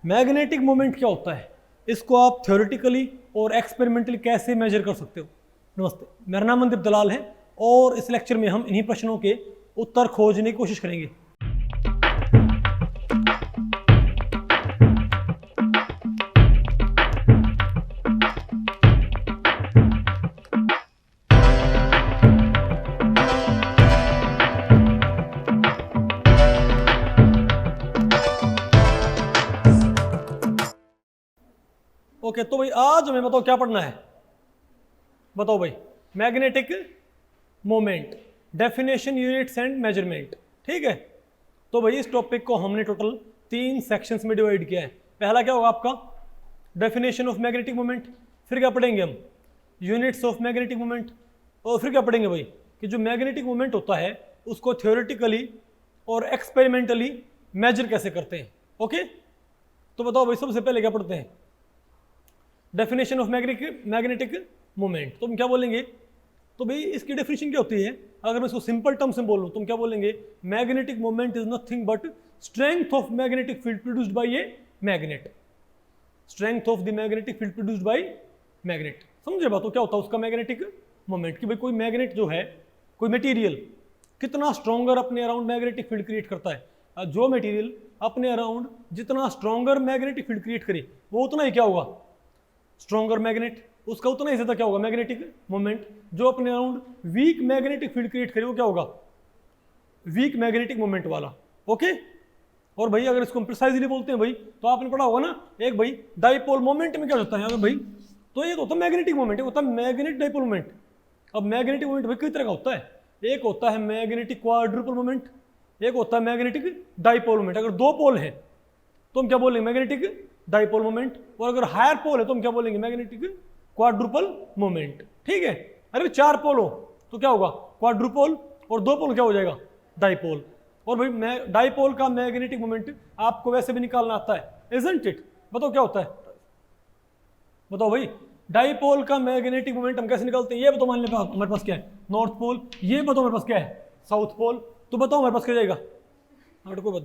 Magnetic moment क्या होता है, इसको आप थ्योरेटिकली और एक्सपेरिमेंटली कैसे मेजर कर सकते हो। नमस्ते, मेरा नाम मनदीप दलाल है और इस लेक्चर में हम इन्हीं प्रश्नों के उत्तर खोजने की कोशिश करेंगे। ओके, तो भाई आज हमें बताओ क्या पढ़ना है। बताओ भाई, magnetic moment, definition, units and measurement. ठीक है, तो भाई इस टॉपिक को हमने टोटल 3 सेक्शंस में डिवाइड किया है। पहला क्या होगा आपका, डेफिनेशन ऑफ मैग्नेटिक मोमेंट। फिर क्या पढ़ेंगे हम, यूनिट्स ऑफ मैग्नेटिक मोमेंट। और फिर क्या पढ़ेंगे भाई कि जो मैग्नेटिक मोमेंट होता है उसको थ्योरेटिकली और एक्सपेरिमेंटली मेजर कैसे करते हैं। ओके, तो बताओ भाई सबसे पहले क्या पढ़ते हैं, डेफिनेशन ऑफ मैग्नेटिक मोमेंट। तो हम क्या बोलेंगे, तो भाई इसकी डेफिनेशन क्या होती है, अगर मैं इसको सिंपल टर्म्स में बोलूं तो हम क्या बोलेंगे, magnetic moment is nothing but strength of magnetic field produced by a magnet. Strength of the magnetic field produced by magnet. समझे बात, तो क्या होता है उसका मैग्नेटिक मोमेंट, कि भाई कोई मैग्नेट जो है, कोई मटेरियल कितना स्ट्रॉन्गर अपने अराउंड मैग्नेटिक फील्ड क्रिएट करता है। जो मटेरियल अपने अराउंड जितना स्ट्रॉन्गर मैग्नेटिक फील्ड क्रिएट करे वो उतना ही क्या होगा, स्ट्रॉन्गर मैग्नेट, उसका उतना ही ज्यादा क्या होगा मैग्नेटिक मोमेंट। जो अपने around weak magnetic field create करे वो क्या होगा, वीक मैग्नेटिक मोमेंट वाला। ओके, और भाई अगर इसको प्रिसाइजली बोलते हैं भाई, तो आपने पढ़ा होगा ना एक भाई डाइपोल मोमेंट में क्या होता है, अगर भाई तो ये तो होता है मैग्नेटिक मोमेंट, होता है मैग्नेटिक डाइपोल मोमेंट। अब मैग्नेटिक मोमेंट भाई किस तरह का होता है, एक होता है मैग्नेटिक क्वाड्रुपल मोमेंट, एक होता है मैग्नेटिक डाइपोल मोमेंट। अगर दो पोल है तो हम क्या बोलेंगे, मैग्नेटिक डाइपोल मोमेंट। और अगर हायर पोल है तो हम क्या बोलेंगे, मैग्नेटिक क्वाड्रुपल मोमेंट। ठीक है, अरे 4 पोल हो तो क्या होगा, क्वाड्रुपोल, और 2 पोल क्या हो जाएगा, डाइपोल। और भाई डाइपोल का मैग्नेटिक मोमेंट आपको वैसे भी निकालना आता है, इजंट इट। बताओ क्या होता है, बताओ भाई डाइपोल का मैग्नेटिक मोमेंट हम कैसे निकालते हैं। ये बताओ, मान लो हमारे पास क्या है, नॉर्थ पोल। ये बताओ हमारे पास क्या है, साउथ पोल। तो बताओ हमारे पास क्या जाएगा, बताओ।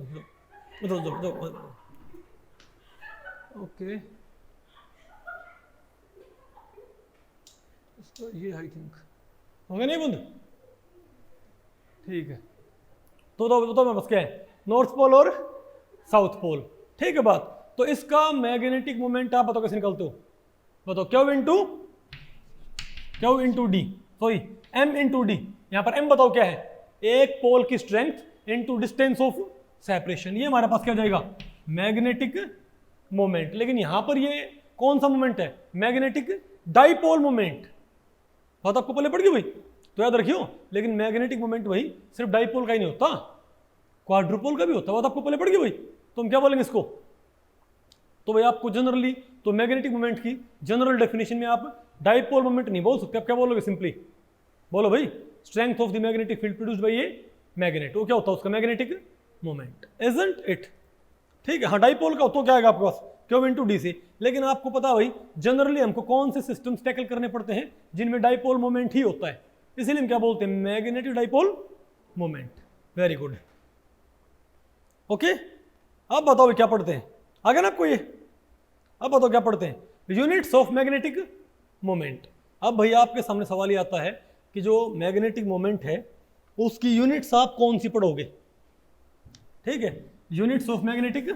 ओके, ये आई थिंक हो गया नहीं बंद, ठीक है। तो बताओ मेरे पास क्या है, नॉर्थ पोल और साउथ पोल। ठीक है बात, तो इसका मैग्नेटिक मोमेंट आप बताओ कैसे निकालते हो, बताओ। Q into d, sorry m into d. यहां पर एम बताओ क्या है, एक पोल की strength into distance of separation. ये हमारे पास क्या जाएगा, मैग्नेटिक मोमेंट। लेकिन यहां पर ये कौन सा मोमेंट है, मैग्नेटिक डाइपोल मोमेंट। बात आपको पहले पड़ गई भाई, तो याद रखियो। लेकिन मैग्नेटिक मोमेंट भाई सिर्फ डाइपोल का ही नहीं होता, क्वाड्रुपोल का भी होता है। बात आपको पहले पड़ गई भाई, तो हम क्या बोलेंगे इसको, तो भाई आपको जनरली तो मैग्नेटिक मोमेंट की जनरल डेफिनेशन में आप डाइपोल मोमेंट नहीं बोल सकते। आप क्या बोलोगे, सिंपली बोलो भाई strength of the magnetic field produced by a magnet. वो क्या होता है उसका मैग्नेटिक मोमेंट, इजंट इट। ठीक है, हाँ डाइपोल का तो क्या आएगा आपके पास, क्यू इंटू डी से। लेकिन आपको पता है भाई जनरली हमको कौन से सिस्टम्स टैकल करने पड़ते हैं जिनमें डाइपोल मोमेंट ही होता है, इसीलिए हम क्या बोलते हैं, magnetic dipole moment. Very good. Okay, अब बताओ क्या पढ़ते हैं आगे ना आपको ये, अब बताओ क्या पढ़ते हैं, यूनिट्स ऑफ मैग्नेटिक मोमेंट। अब भाई आपके सामने सवाल ये आता है कि जो मैग्नेटिक मोमेंट है उसकी यूनिट्स आप कौन सी पढ़ोगे। ठीक है, यूनिट्स ऑफ मैग्नेटिक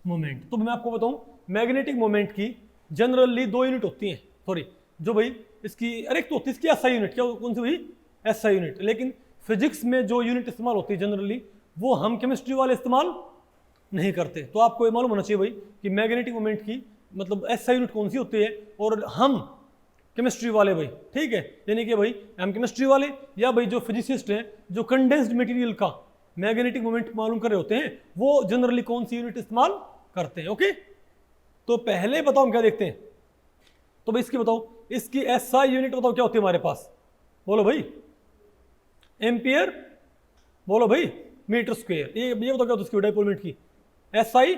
मोमेंट। तो मैं आपको बताऊं, मैग्नेटिक मोमेंट की जनरली 2 यूनिट होती हैं। सॉरी, जो भाई इसकी अरे एक तो होती है इसकी एसआई यूनिट, क्या कौन सी भाई, एसआई यूनिट। लेकिन फिजिक्स में जो यूनिट इस्तेमाल होती है जनरली वो हम केमिस्ट्री वाले इस्तेमाल नहीं करते। तो आपको ये मालूम होना चाहिए भाई कि मैग्नेटिक मोमेंट की मतलब एसआई यूनिट कौन सी होती है, और हम केमिस्ट्री वाले भाई, ठीक है, यानी कि भाई हम केमिस्ट्री वाले या भाई जो फिजिसिस्ट हैं जो कंडेंस्ड मटेरियल का मैग्नेटिक मोमेंट मालूम कर रहे होते हैं वो जनरली कौन सी यूनिट इस्तेमाल करते हैं। ओके, तो पहले बताओ हम क्या देखते हैं, तो भाई इसकी बताओ, इसकी एसआई यूनिट बताओ क्या होती है हमारे पास, बोलो भाई, एम्पियर, बोलो भाई मीटर स्क्वायर। ये बताओ क्या होता है उसकी डाइपोल मोमेंट की एसआई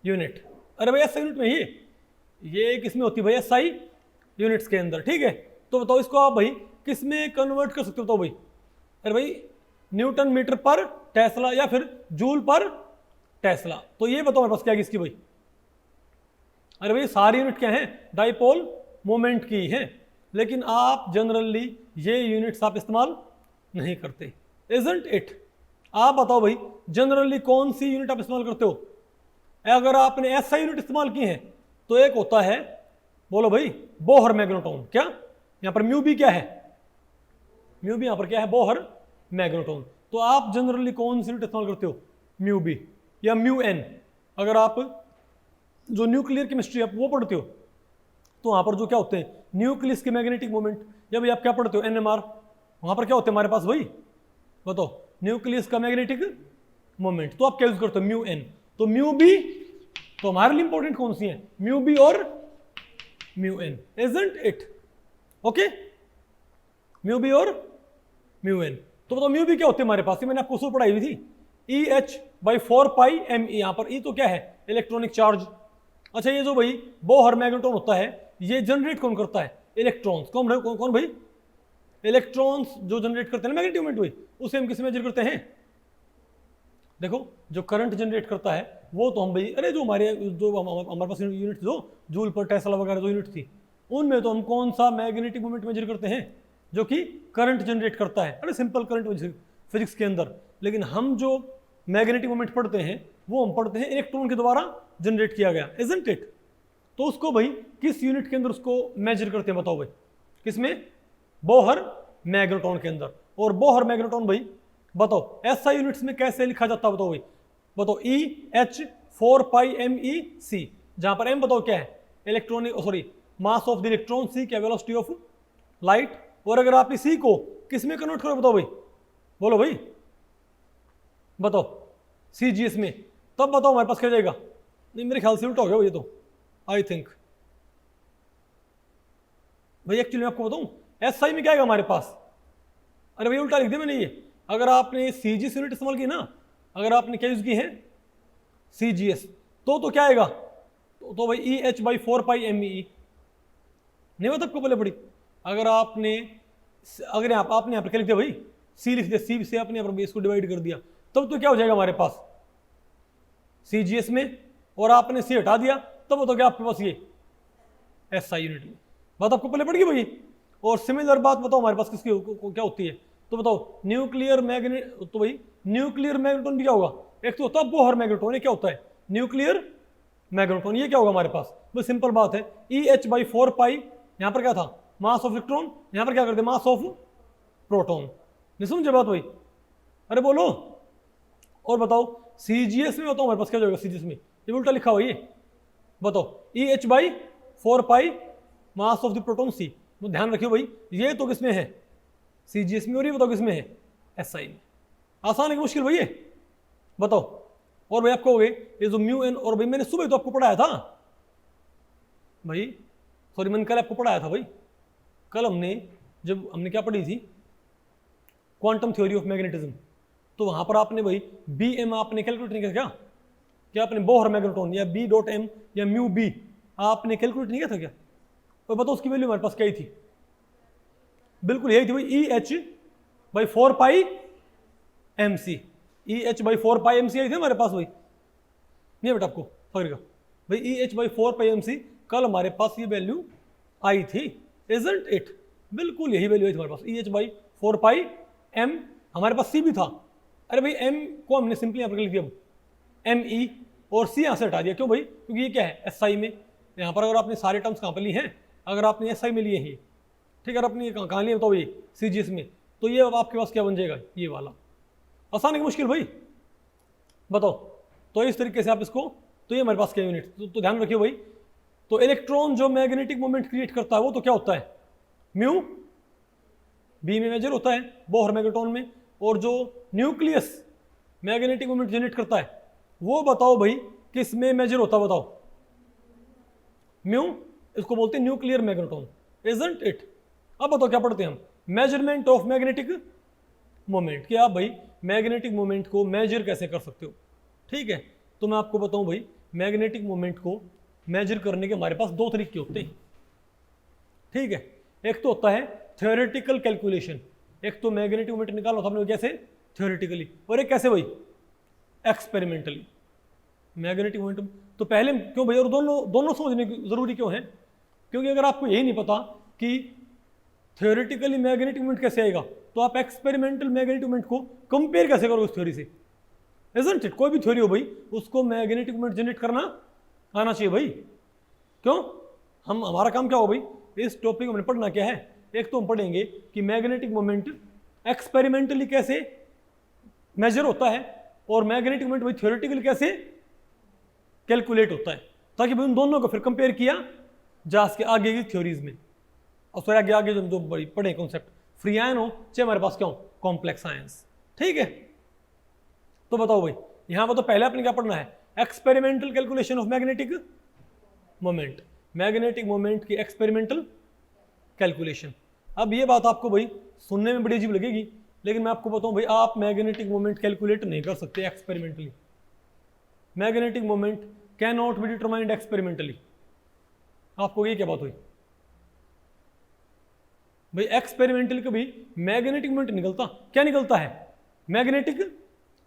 यूनिट। अरे भाई एसआई यूनिट में ये किसमें होती है भाई, एसआई यूनिट्स के अंदर। ठीक है, तो बताओ इसको आप भाई किस में कन्वर्ट कर सकते हो, बताओ भाई। अरे भाई न्यूटन मीटर पर टेस्ला या फिर जूल पर टेस्ला। तो ये बताओ मेरे पास क्या है इसकी भाई, अरे भाई सारी यूनिट क्या है, डाइपोल मोमेंट की है, लेकिन आप जनरली ये यूनिट्स आप इस्तेमाल नहीं करते, इजंट इट। आप बताओ भाई जनरली कौन सी यूनिट आप इस्तेमाल करते हो? अगर आपने ऐसा यूनिट इस्तेमाल की है तो एक होता है, बोलो भाई, बोहर मैग्नेटोन। क्या यहां पर म्यू बी क्या है? म्यू बी यहां पर क्या है? Bohr magneton. तो आप जनरली कौन सी यूनिट इस्तेमाल करते हो? म्यू बी या म्यू एन। अगर आप जो न्यूक्लियर केमिस्ट्री आप वो पढ़ते हो तो वहां पर जो क्या होते हैं, न्यूक्लियस के मैग्नेटिक मोमेंट, या भाई आप क्या पढ़ते हो, एनएमआर, वहां पर क्या होते हैं हमारे पास भाई, बताओ, न्यूक्लियस का मैग्नेटिक मोमेंट। तो आप क्या यूज करते हो? Mu n. तो म्यू बी, तो हमारे लिए इंपॉर्टेंट कौन सी है? म्यू बी और mu n, isn't it? Okay, mu b और म्यू एन। तो बताओ म्यू बी क्या होते हैं हमारे पास? ये मैंने आपको उसको पढ़ाई हुई थी, ई एच बाई 4πme। यहां पर ई तो क्या है? Electronic charge. अच्छा, ये जो भाई बोहर मैग्नेटोन होता है, ये जनरेट कौन करता है? इलेक्ट्रॉन्स। कौन भाई? इलेक्ट्रॉन्स जो जनरेट करते हैं मैग्नेटिक मोमेंट भाई, उसे हम किस मेजर करते हैं? देखो, जो करंट जनरेट करता है वो तो हम भाई, अरे जो हमारे पास यूनिट जो जूल पर टेस्ला वगैरह जो यूनिट थी, उनमें तो हम कौन सा मैग्नेटिक मोमेंट मेजर करते हैं? जो कि करंट जनरेट करता है। अरे सिंपल करंट फिजिक्स के अंदर। लेकिन हम जो मैग्नेटिक मोमेंट पढ़ते हैं वो हम पढ़ते हैं इलेक्ट्रॉन के द्वारा जनरेट किया गया, इजंट इट? तो उसको भाई किस यूनिट के अंदर उसको मेजर करते हैं? बताओ भाई, किसमें? बोहर मैग्नेटोन के अंदर। और बोहर मैग्नेटोन भाई बताओ ऐसा यूनिट्स में कैसे लिखा जाता है? बताओ भाई, बताओ, ई एच 4πme, जहां पर एम बताओ क्या है? Electronic, sorry, mass of the electron, C क्या वेलोसिटी ऑफ लाइट। और अगर आप इसी को किस में कन्वर्ट करो? बताओ भाई, बोलो भाई, बताओ, CGS में। तब बताओ हमारे पास क्या जाएगा? नहीं, मेरे ख्याल से उल्टा हो गया ये तो, आई थिंक भाई। एक्चुअली मैं आपको बताऊं, SI में क्या आएगा हमारे पास? अरे भाई उल्टा लिख दिया मैंने ये। अगर आपने CGS यूनिट इस्तेमाल की ना, अगर आपने क्या यूज की है? CGS, तो क्या आएगा? तो भाई EH बाई 4πme। नहीं बता आपको पहले पड़ी? अगर आपने आपने यहाँ पर क्या लिख दिया भाई? C लिख दिया, C से आपने यहाँ पर इसको डिवाइड कर दिया, तब तो क्या हो जाएगा हमारे पास? CGS में। और आपने C हटा दिया, तब तो क्या आपके पास? ये SI यूनिट में। बात आपको पहले पड़ेगी भाई। और सिमिलर बात बताओ हमारे पास किसकी क्या होती है? तो बताओ, न्यूक्लियर मैग्नेट। तो भाई न्यूक्लियर मैग्नेटोन भी क्या होगा? एक तो होता है बोहर मैग्नेटोन, ये क्या होता है? Nuclear magneton. ये क्या होगा हमारे पास? बस सिंपल बात है, EH बाई 4π, यहां पर क्या था? मास ऑफ इलेक्ट्रॉन, यहां पर क्या करते? Mass of proton. नहीं समझे बात भाई? अरे बोलो। और बताओ CGS में बताओ हमारे पास क्या जाएगा? CGS में ये उल्टा लिखा हुआ, ये बताओ, EH by 4π, mass of the proton, C। तो ध्यान रखियो भाई, ये तो किसमें है? CGS में। और ये बताओ किसमें है? SI में। आसान है कि मुश्किल भाई ये? बताओ। और भाई आप कहोगे ये जो म्यू एन, और भाई मैंने सुबह तो आपको पढ़ाया था भाई, सॉरी मैंने कल आपको पढ़ाया था भाई। कल हमने क्या पढ़ी थी? Quantum theory of magnetism. तो वहां पर आपने भाई BM आपने कैलकुलेट नहीं किया क्या आपने बोहर मैग्नेटोन या B.M या म्यू बी आपने कैलकुलेट नहीं किया था क्या? और बताओ उसकी वैल्यू हमारे पास क्या ही थी? बिल्कुल यही थी भाई, EH by 4πmc। EH by 4πmc आई थी हमारे पास भाई। नहीं बेटा आपको सॉरी का भाई, EH बाई 4πmc कल हमारे पास ये वैल्यू आई थी, इजंट इट? बिल्कुल यही वैल्यू आई थी हमारे पास, EH बाई 4πm। हमारे पास C भी था। अरे भाई M को हमने सिंपली यहाँ पर लिख दिया ME, और C यहाँ से हटा दिया। क्यों भाई? क्योंकि ये क्या है? SI में। यहाँ पर अगर आपने सारे टर्म्स कहाँ पर ली हैं? अगर आपने SI में लिए हैं, ठीक है, अगर आपने कहाँ लिए बताओ? ये CGS में। तो ये अब आपके पास क्या बन जाएगा? ये वाला। आसान है कि मुश्किल भाई? बताओ। तो इस तरीके से आप इसको, तो ये हमारे पास क्या यूनिट, तो ध्यान रखिए भाई। तो इलेक्ट्रॉन जो मैग्नेटिक मोमेंट क्रिएट करता है वो तो क्या होता है? म्यू बी में मेजर होता है बोहर मैग्नेटोन में। और जो न्यूक्लियस मैग्नेटिक मोमेंट जनरेट करता है वो बताओ भाई किस में मेजर होता है? बताओ। म्यू, इसको बोलते हैं न्यूक्लियर मैग्नेटोन, इजंट इट? अब बताओ क्या पढ़ते हैं हम? Measurement of magnetic moment. कि आप भाई मैग्नेटिक मोमेंट को मेजर कैसे कर सकते हो? ठीक है, तो मैं आपको बताऊं भाई, मैग्नेटिक मोमेंट को मेजर करने के हमारे पास दो तरीके होते हैं। ठीक है, एक तो होता है थ्योरेटिकल कैलकुलेशन। एक तो मैग्नेटिक मोमेंट निकालो हमने कैसे? थ्योरेटिकली। और एक कैसे भाई? एक्सपेरिमेंटली। मैग्नेटिक मोमेंटम तो पहले क्यों भैया, और दोनों दोनों समझने की जरूरी क्यों है? क्योंकि अगर आपको यही नहीं पता कि थ्योरेटिकली मैग्नेटिक मोमेंट कैसे आएगा, तो आप एक्सपेरिमेंटल मैग्नेटिक मोमेंट को कंपेयर कैसे करोगे उस थ्योरी से? Isn't it? कोई भी थ्योरी हो भाई, उसको मैग्नेटिक मोमेंट जनरेट करना आना चाहिए भाई। क्यों? हमारा काम क्या हो भाई, इस टॉपिक में पढ़ना क्या है? एक तो हम पढ़ेंगे कि मैग्नेटिक मोमेंट एक्सपेरिमेंटली कैसे मेजर होता है और मैग्नेटिक मोमेंट भाई थ्योरेटिकली कैसे कैलकुलेट होता है, ताकि भाई उन दोनों को फिर कंपेयर किया जा सके आगे की थ्योरीज में। और फिर आगे आगे जो बड़ी पढ़े कॉन्सेप्ट, फ्री आयन हो चाहे हमारे पास क्या हो, कॉम्प्लेक्स आयंस। ठीक है, तो बताओ भाई यहां पर तो पहले आपने क्या पढ़ना है, experimental calculation of magnetic moment, magnetic moment की एक्सपेरिमेंटल कैलकुलेशन। अब ये बात आपको भाई सुनने में बड़ी अजीब लगेगी, लेकिन मैं आपको बताऊं भाई, आप मैग्नेटिक मोमेंट कैलकुलेट नहीं कर सकते experimentally. Magnetic moment can not be determined experimentally. आपको ये क्या बात हुई भाई? एक्सपेरिमेंटली कभी मैग्नेटिक मोमेंट निकलता, क्या निकलता है? Magnetic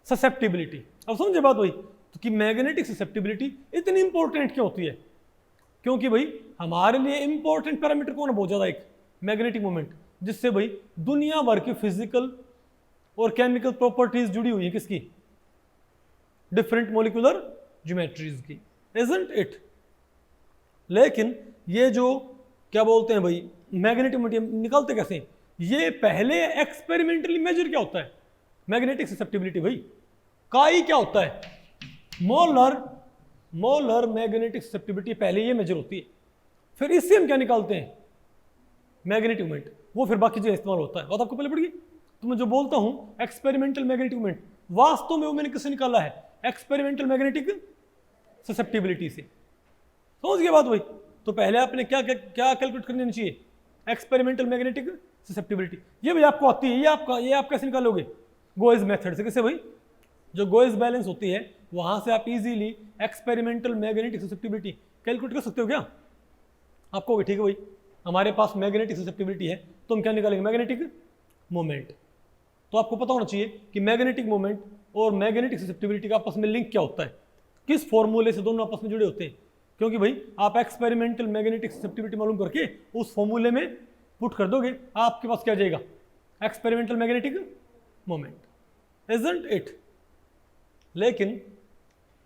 susceptibility. अब समझे बात भाई, तो कि मैग्नेटिक ससेप्टिबिलिटी इतनी इंपॉर्टेंट क्यों होती है? क्योंकि भाई हमारे लिए इंपॉर्टेंट पैरामीटर कौन है बहुत ज्यादा? एक मैग्नेटिक मोमेंट, जिससे भाई दुनिया भर की फिजिकल और केमिकल प्रॉपर्टीज जुड़ी हुई है। किसकी? डिफरेंट मोलिकुलर ज्योमेट्रीज की, इजंट इट? लेकिन ये जो क्या बोलते हैं भाई मैग्नेटिक मोमेंट निकलते कैसे? ये पहले एक्सपेरिमेंटली मेजर क्या होता है? मैग्नेटिक ससेप्टिबिलिटी भाई। काई क्या होता है? मोलर मैग्नेटिक ससेप्टिबिलिटी पहले ये मेजर होती है, फिर इससे हम क्या निकालते हैं? Magnetic moment. वो फिर बाकी चीजें इस्तेमाल होता है। बात आपको पहले पड़ी। तो मैं जो बोलता हूं एक्सपेरिमेंटल मैग्नेटिक मोमेंट, वास्तव में वो मैंने किससे निकाला है? एक्सपेरिमेंटल मैग्नेटिक ससेप्टिबिलिटी से। समझ गए बात भाई? तो पहले आपने क्या क्या, क्या कैलकुलेट करनी चाहिए? Experimental magnetic susceptibility. ये भाई आपको आती है, ये आप कैसे निकालोगे? गोइज मेथड से। कैसे भाई? जो गोइज बैलेंस होती है वहां से आप easily experimental magnetic susceptibility calculate कर सकते हो। क्या आपको? ठीक है भाई, हमारे पास मैग्नेटिक ससेप्टिबिलिटी है, तो हम क्या निकालेंगे? Magnetic moment. तो आपको पता होना चाहिए कि मैग्नेटिक मोमेंट और मैग्नेटिक ससेप्टिबिलिटी का आपस में लिंक क्या होता है, किस फॉर्मूले से दोनों आपस में जुड़े होते हैं। क्योंकि भाई आप एक्सपेरिमेंटल मैग्नेटिक ससेप्टिबिलिटी मालूम करके उस फॉर्मूले में पुट कर दोगे, आपके पास क्या जाएगा? Experimental magnetic moment, isn't it? लेकिन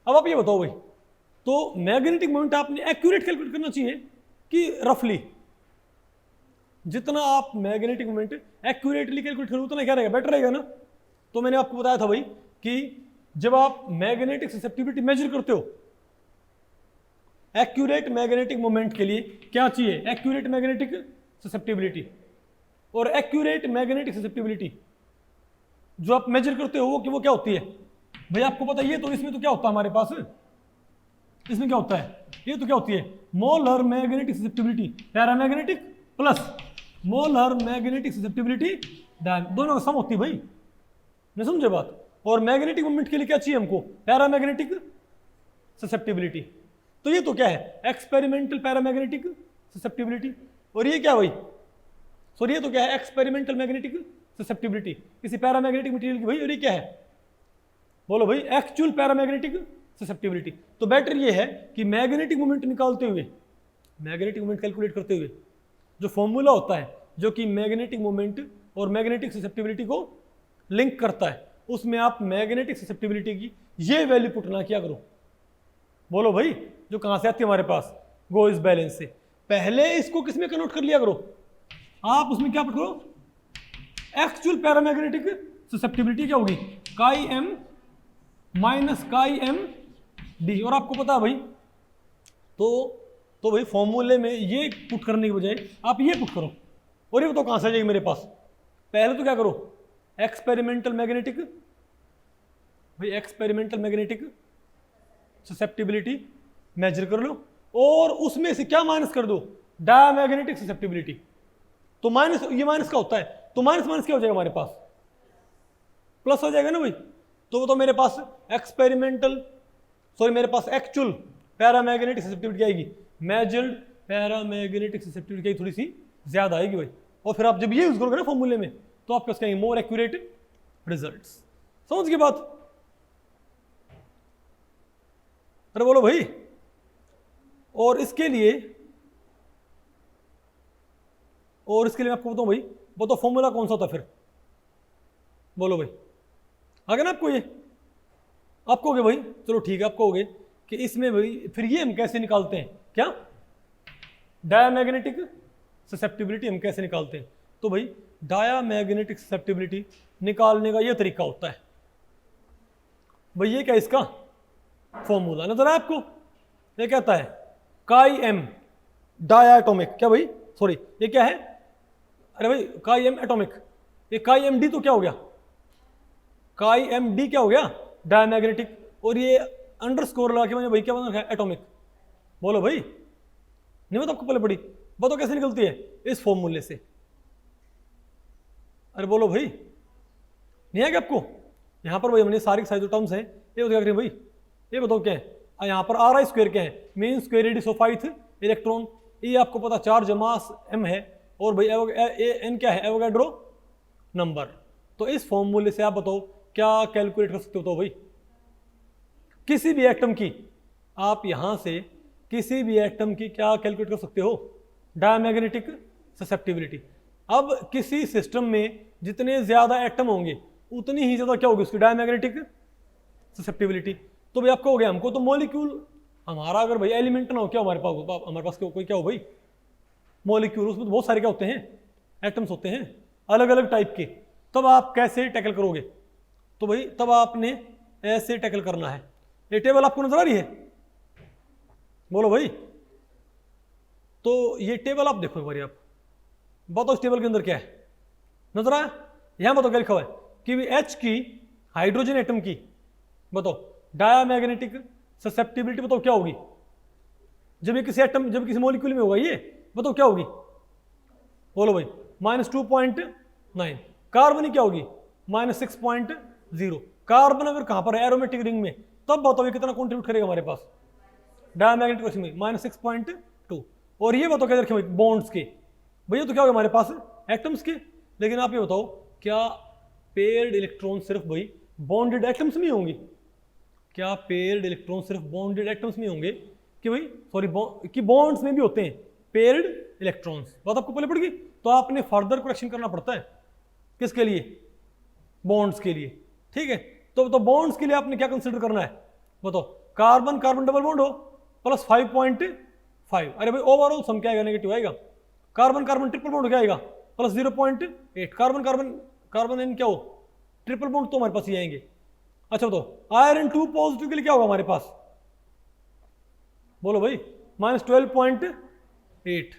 अब आप ये बताओ भाई, तो मैग्नेटिक मोमेंट आपने एक्यूरेट कैलकुलेट करना चाहिए कि रफली? जितना आप मैग्नेटिक मोमेंट एक्यूरेटली कैलकुलेट करोगे उतना क्या रहेगा? बेटर रहेगा ना? तो मैंने आपको बताया था भाई कि जब आप मैग्नेटिक ससेप्टिबिलिटी मेजर करते हो, एक्यूरेट मैग्नेटिक मोमेंट के लिए क्या चाहिए? Accurate magnetic susceptibility. और एक्यूरेट मैग्नेटिक ससेप्टिबिलिटी जो आप मेजर करते हो वो क्या होती है भाई? आपको पता है ये तो, इसमें तो क्या होता है हमारे पास? इसमें क्या होता है? ये तो क्या होती है? Molar magnetic susceptibility paramagnetic plus molar magnetic susceptibility दोनों का सम होती है भाई। नहीं समझे बात? और मैग्नेटिक मोमेंट के लिए क्या चाहिए हमको? Paramagnetic susceptibility. तो ये तो क्या है? Experimental paramagnetic susceptibility. और ये क्या भाई? सॉरी, ये तो क्या है? एक्सपेरिमेंटल मैग्नेटिक ससेप्टिबिलिटी किसी पैरामैग्नेटिक मटेरियल की भाई। और ये क्या है? बोलो भाई, एक्चुअल पैरामैग्नेटिक ससेप्टिबिलिटी। तो बेटर ये है कि मैग्नेटिक मोमेंट निकालते हुए, मैग्नेटिक मोमेंट कैलकुलेट करते हुए जो फॉर्मूला होता है जो कि मैग्नेटिक मोमेंट और मैग्नेटिक ससेप्टिबिलिटी को लिंक करता है, उसमें आप मैग्नेटिक ससेप्टिबिलिटी की ये वैल्यू पुट ना किया करो। बोलो भाई, जो कहां से आती है हमारे पास? गोइज बैलेंस से। पहले इसको किस में कन्वर्ट कर लिया करो आप? उसमें क्या पुट करो? एक्चुअल पैरामैग्नेटिक ससेप्टिबिलिटी क्या होगी? Chi m minus chi m d. और आपको पता है भाई, तो भाई फॉर्मूले में ये पुट करने की बजाय आप ये पुट करो। और ये बताओ कहां से आ जाएगी मेरे पास? पहले तो क्या करो? एक्सपेरिमेंटल मैग्नेटिक, भाई एक्सपेरिमेंटल मैग्नेटिक ससेप्टिबिलिटी मेजर कर लो, और उसमें से क्या माइनस कर दो? Diamagnetic susceptibility. तो माइनस, ये माइनस का होता है, तो माइनस माइनस क्या हो जाएगा हमारे पास? प्लस हो जाएगा ना भाई। तो मेरे पास मेरे पास एक्चुअल पैरामैग्नेटिक ससेप्टिबिलिटी आएगी, मेजर्ड पैरामैग्नेटिक ससेप्टिबिलिटी थोड़ी सी ज्यादा आएगी भाई। और फिर आप जब ये यूज करोगे ना फॉर्मूले में, तो आप क्या कहेंगे? More accurate results. समझ गए बात? अरे बोलो भाई, और इसके लिए मैं आपको बताऊं भाई, बताओ फॉर्मूला कौन सा होता फिर, बोलो भाई, आ गया ना आपको ये, आपको हो गया भाई, चलो ठीक है, आपको हो गए कि इसमें भाई फिर ये हम कैसे निकालते हैं, क्या डायामैग्नेटिक ससेप्टिबिलिटी हम कैसे निकालते हैं। तो भाई डायामैग्नेटिक ससेप्टिबिलिटी निकालने का ये तरीका होता है भाई, ये क्या इसका फॉर्मूला नजर है आपको, ये कहता है काई एम डायाटोमिक, क्या भाई सॉरी ये क्या है, अरे भाई काई एम एटोमिक, ये काई एम डी तो क्या हो गया, काई एम डी क्या हो गया डायमैग्नेटिक, और ये अंडरस्कोर लगा के मैंने भाई क्या बना रखा है एटॉमिक, बोलो भाई, नहीं बताओ आपको पहले पड़ी, बताओ कैसे निकलती है इस फॉर्मूले से, अरे बोलो भाई, नहीं आएगा आपको, यहां पर भाई हमने सारी सारी जो टर्म्स हैं ये क्या करें भाई, ये बताओ क्या है, यहाँ पर आर आई स्क्वायर क्या है, mean square radius of ith electron, ये आपको पता 4 जमा m है, और भाई एन क्या है एवोगाड्रो नंबर। तो इस फॉर्मूले से आप बताओ क्या कैलकुलेट कर सकते हो, तो भाई किसी भी एटम की, आप यहां से किसी भी एटम की क्या कैलकुलेट कर सकते हो, डायमैग्नेटिक ससेप्टिबिलिटी। अब किसी सिस्टम में जितने ज्यादा एटम होंगे उतनी ही ज्यादा क्या होगी उसकी डायमैग्नेटिक ससेप्टिबिलिटी। तो भाई आपको हो गया, हमको तो मॉलिक्यूल हमारा अगर भाई एलिमेंट ना हो क्या हमारे पास कोई क्या हो भाई मॉलिक्यूल, उसमें तो बहुत सारे क्या होते हैं एटम्स होते हैं अलग अलग टाइप के। तब आप कैसे टैकल करोगे, तो भाई तब आपने ऐसे टैकल करना है। ये टेबल आपको नजर आ रही है, बोलो भाई, तो ये टेबल आप देखो एक बार, आप बताओ इस टेबल के अंदर क्या है, नजर आया, यहां बताओ क्या लिखा हुआ है कि एच की हाइड्रोजन एटम की बताओ डायामैग्नेटिक ससेप्टिबिलिटी बताओ क्या होगी, जब ये किसी एटम जब किसी मॉलिक्यूल में होगा ये बताओ क्या होगी, बोलो भाई -2.9। कार्बन क्या होगी -6.0। कार्बन अगर कहां पर है एरोमेटिक रिंग में, तब बताओ ये कितना कॉन्ट्रीब्यूट करेगा हमारे पास डायमैग्नेटिक क्वेश्चन में -6.2। और ये बताओ क्या रखे भाई बॉन्ड्स के, भैया तो क्या होगा हमारे पास एटम्स के, लेकिन आप ये बताओ क्या पेयर्ड इलेक्ट्रॉन सिर्फ भाई बॉन्डेड एटम्स में होंगे, क्या पेयर्ड इलेक्ट्रॉन सिर्फ बॉन्डेड एटम्स में होंगे कि भाई सॉरी कि बॉन्ड्स में भी होते हैं पेयर्ड इलेक्ट्रॉन्स, बात आपको पहले पड़ गई। तो आपने फर्दर करेक्शन करना पड़ता है किसके लिए, बॉन्ड्स के लिए, ठीक है। तो बॉन्ड्स के लिए आपने क्या कंसिडर करना है बताओ, कार्बन कार्बन डबल बॉन्ड हो +5.5, अरे भाई ओवरऑल सम क्या आएगा नेगेटिव आएगा, कार्बन कार्बन ट्रिपल बॉन्ड क्या आएगा +0.8, कार्बन कार्बन कार्बन एन क्या हो ट्रिपल बॉन्ड तो हमारे पास ही आएंगे। अच्छा बताओ आयरन 2 पॉजिटिव के लिए क्या होगा हमारे पास, बोलो भाई -12.8।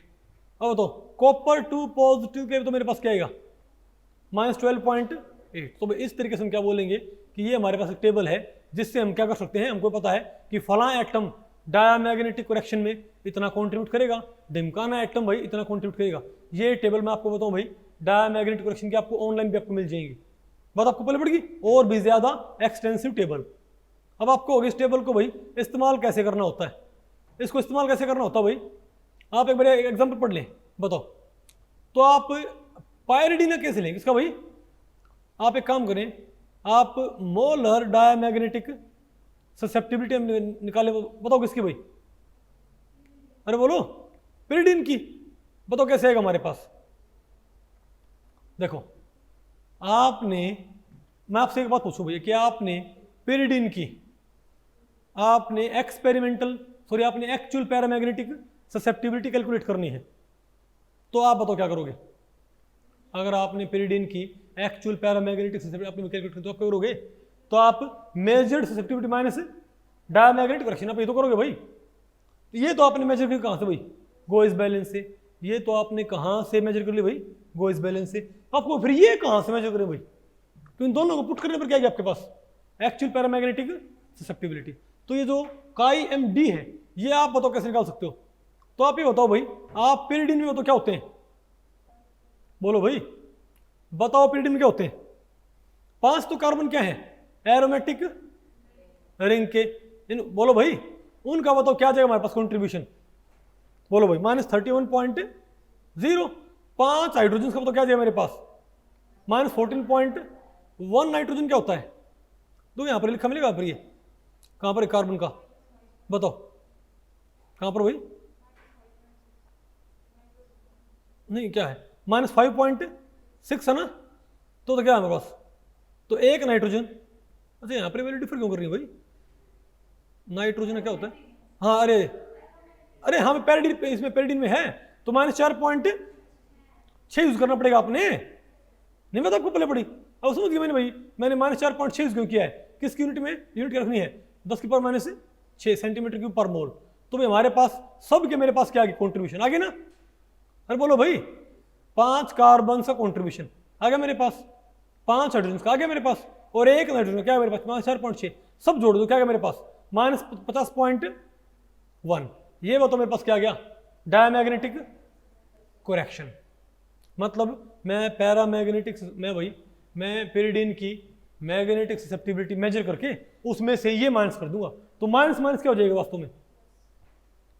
अब बताओ कॉपर 2 पॉजिटिव के लिए तो मेरे पास क्या आएगा -12.8। तो भाई इस तरीके से हम क्या बोलेंगे कि ये हमारे पास एक टेबल है जिससे हम क्या कर सकते हैं, हमको पता है कि फला एटम डायमैग्नेटिक करेक्शन में इतना कंट्रीब्यूट करेगा, ढिमकाना एटम भाई इतना कंट्रीब्यूट करेगा। ये टेबल मैं आपको बताऊं भाई डायमैग्नेटिक करेक्शन की आपको ऑनलाइन भी आपको मिल जाएंगी, बात आपको पहले पड़ेगी, और भी ज्यादा एक्सटेंसिव टेबल। अब आपको होगी इस टेबल को भाई इस्तेमाल कैसे करना होता है, इसको इस्तेमाल कैसे करना होता है भाई, आप एक बार एग्जाम्पल पढ़ लें बताओ। तो आप पायरिडीन कैसे लेंगे इसका भाई, आप एक काम करें, आप मोलर डायमैग्नेटिक ससेप्टिबिलिटी निकाले, बताओ किसकी भाई, अरे बोलो पिरिडीन की, बताओ कैसे आएगा हमारे पास। देखो आपने, मैं आपसे एक बात पूछूं भैया कि आपने पिरिडीन की आपने आपने एक्चुअल पैरामैग्नेटिक ससेप्टिबिलिटी कैलकुलेट करनी है, तो आप बताओ क्या करोगे। अगर आपने पिरिडीन की एक्चुअल पैरामैग्नेटिक ससेप्टिबिलिटी आपने कैलकुलेट करनी तो आप क्या करोगे, तो आप measured susceptibility minus diamagnetic correction आप ये तो करोगे भाई। ये तो आपने मेजर कर कहां से भाई, गोइस बैलेंस से। ये तो आपने कहां से मेजर कर ली भाई, गोइस बैलेंस से। आपको फिर ये कहां से मेजर करें भाई, तो इन दोनों को पुट करने पर क्या है आपके पास एक्चुअल पैरामैग्नेटिक ससेप्टिबिलिटी। तो ये जो काई एम डी है ये आप बताओ कैसे निकाल सकते हो। तो आप ये बताओ भाई, आप पिरिडीन में तो क्या होते हैं, बोलो भाई बताओ पिरिडीन में क्या होते हैं। 5 तो कार्बन क्या है एरोमेटिक रिंग के, बोलो भाई उनका बताओ क्या जाएगा हमारे पास कंट्रीब्यूशन, बोलो भाई -31.0। 5 हाइड्रोजन का बताओ क्या जाएगा मेरे पास -14.1। नाइट्रोजन क्या होता है, तो यहां पर लिखा मिलेगा पर, ये कहां पर है कार्बन का, बताओ कहां पर भाई नहीं क्या है -5.6 है ना, तो क्या है हमारे पास, तो एक नाइट्रोजन, अच्छा यहाँ पर वैल्यू डिफर क्यों कर रही है भाई, नाइट्रोजन का क्या होता है, हाँ अरे हाँ पैराडीन, इसमें पैराडीन में है तो -4.6 यूज करना पड़ेगा आपने, नहीं मैं तो आपको पहले पड़ी, अब समझ गया मैंने भाई, मैंने -4.6 यूज क्यों किया है, किसकी यूनिट में, यूनिट क्या रखनी है 10⁻⁶ सेंटीमीटर क्यूब पर मोल। तो भाई हमारे पास सब के मेरे पास क्या आ गया कॉन्ट्रीब्यूशन आ गया ना, अरे बोलो भाई 5 कार्बन का कॉन्ट्रीब्यूशन आ गया मेरे पास, 5 हाइड्रोजन का आ गया मेरे पास, और एक नाइट्रोजन क्या है मेरे पास -4.6, सब जोड़ दो क्या आ गया मेरे पास -50.1। ये बताओ मेरे पास क्या आ गया, डायमैग्नेटिक कोरेक्शन, मतलब मैं पैरामैग्नेटिक मैं पेरिडीन की मैग्नेटिक ससेप्टिबिलिटी मेजर करके उसमें से ये माइनस कर दूंगा, तो माइनस माइनस क्या हो जाएगा वास्तव में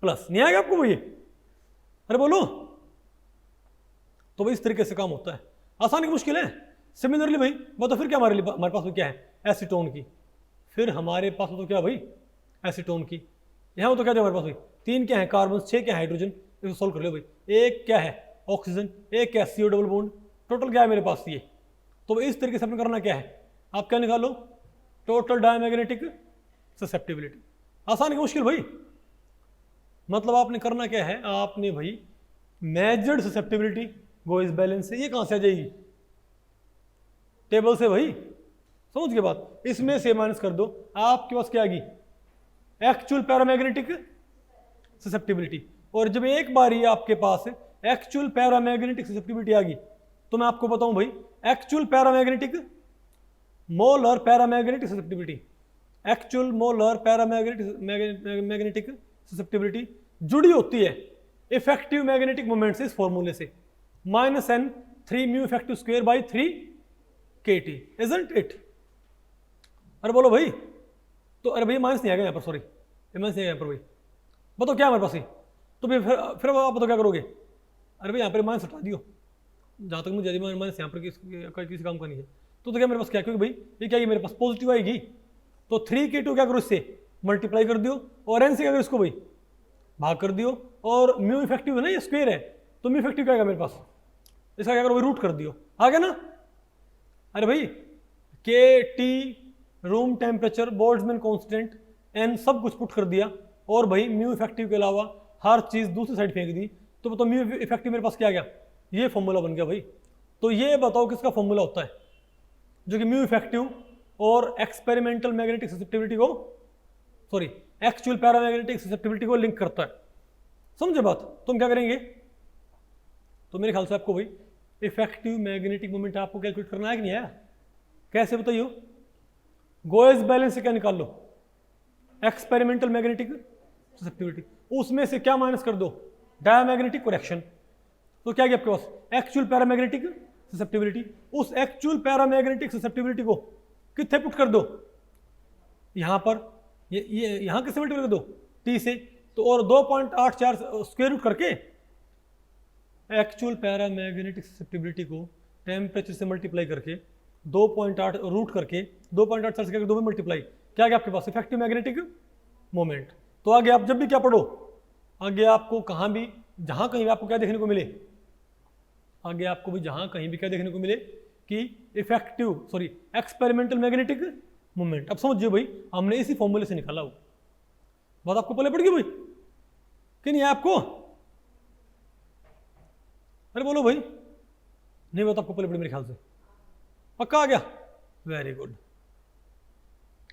प्लस, नहीं आएगा आपको ये, अरे बोलो, तो भाई इस तरीके से काम होता है, आसान की मुश्किल है। सिमिलरली भाई बताओ फिर क्या हमारे पास क्या है एसीटोन की, फिर हमारे पास तो क्या भाई एसीटोन की, यहाँ तो क्या है हमारे पास भाई 3 क्या है कार्बन, 6 क्या है हाइड्रोजन, इसको सोल्व कर लो भाई, एक क्या है ऑक्सीजन, एक क्या है CO डबल बॉन्ड, टोटल क्या है मेरे पास ये, तो इस तरीके से अपने करना क्या है, आप क्या निकालो टोटल डायमैग्नेटिक ससेप्टिबिलिटी, आसान की मुश्किल भाई, मतलब आपने करना क्या है, आपने भाई मेजर्ड ससेप्टिबिलिटी गोइस बैलेंस से, ये कहां से आ जाएगी टेबल से भाई, समझ के बात, इसमें से माइनस कर दो, आपके पास क्या आ गई एक्चुअल पैरामैग्नेटिक ससेप्टिबिलिटी, और जब एक बार ही आपके पास एक्चुअल पैरामैग्नेटिक ससेप्टिबिलिटी आ गई, तो मैं आपको बताऊं भाई actual paramagnetic molar paramagnetic susceptibility, actual molar paramagnetic susceptibility जुड़ी होती है इफेक्टिव मैग्नेटिक मोमेंट से, इस फॉर्मूले से -n3 μ effective square by 3 kT, isn't it, अरे बोलो भाई, तो अरे भाई माइनस नहीं आएगा यहाँ पर, सॉरी माइनस नहीं आएगा यहाँ पर भाई, बताओ क्या हमारे पास ही, तो फिर आप बताओ क्या करोगे, अरे भाई यहाँ पर माइनस हटा दियो, जहाँ तक मुझे माइनस यहाँ पर किसी काम का नहीं है, तो क्या मेरे पास क्या, क्योंकि भाई ये क्या मेरे पास पॉजिटिव आएगी, तो 3k2 क्या करो इससे मल्टीप्लाई कर दियो, और n से क्या करो इसको भाई भाग कर दियो, और म्यू इफेक्टिव है ना ये स्क्वायर है, तो म्यू इफेक्टिव क्या आएगा मेरे पास, इसका क्या करो भाई रूट कर दियो, आ गया ना, अरे भाई KT room temperature Boltzmann constant n सब कुछ पुट कर दिया, और भाई म्यू इफेक्टिव के अलावा हर चीज दूसरी साइड फेंक दी, तो बताओ म्यू इफेक्टिव मेरे पास क्या आ गया, ये फॉर्मूला बन गया भाई, तो ये बताओ किसका फॉर्मूला होता है जो कि म्यू इफेक्टिव और एक्सपेरिमेंटल मैग्नेटिक ससेप्टिबिलिटी को, सॉरी एक्चुअल पैरामैग्नेटिक ससेप्टिबिलिटी को लिंक करता है, समझे बात, तो हम क्या करेंगे, तो मेरे ख्याल से आपको भाई इफेक्टिव मैग्नेटिक मोमेंट आपको कैलकुलेट करना है कि नहीं है, कैसे बताइए, गोएस बैलेंस से क्या निकाल लो एक्सपेरिमेंटल मैग्नेटिक ससेप्टिबिलिटी, उसमें से क्या माइनस कर दो डायमैग्नेटिक कोरेक्शन, तो क्या गया आपके पास एक्चुअल पैरामैग्नेटिक ससेप्टिबिलिटी, उस एक्चुअल पैरामैग्नेटिक ससेप्टिबिलिटी को कितने पुट कर दो यहां पर, ये यहां किससे मल्टीप्लाई कर दो T से, तो और 2.84 स्क्वायर रूट करके एक्चुअल पैरामैग्नेटिक ससेप्टिबिलिटी को टेम्परेचर से मल्टीप्लाई करके 2.8 रूट करके 2.84 से करके 2 में मल्टीप्लाई, क्या गया आपके पास इफेक्टिव मैग्नेटिक मोमेंट। तो आगे आप जब भी क्या पढ़ो, आगे आपको कहां भी जहां कहीं भी आपको क्या देखने को मिले, आगे आपको भी जहां कहीं भी क्या देखने को मिले कि effective sorry experimental magnetic moment, अब समझिए भाई हमने इसी फॉर्मूले से निकाला वो बात, आपको पहले पड़ गई भाई कि नहीं है आपको, अरे बोलो भाई, नहीं बात आपको पहले पड़ी मेरे ख्याल से, पक्का आ गया, वेरी गुड।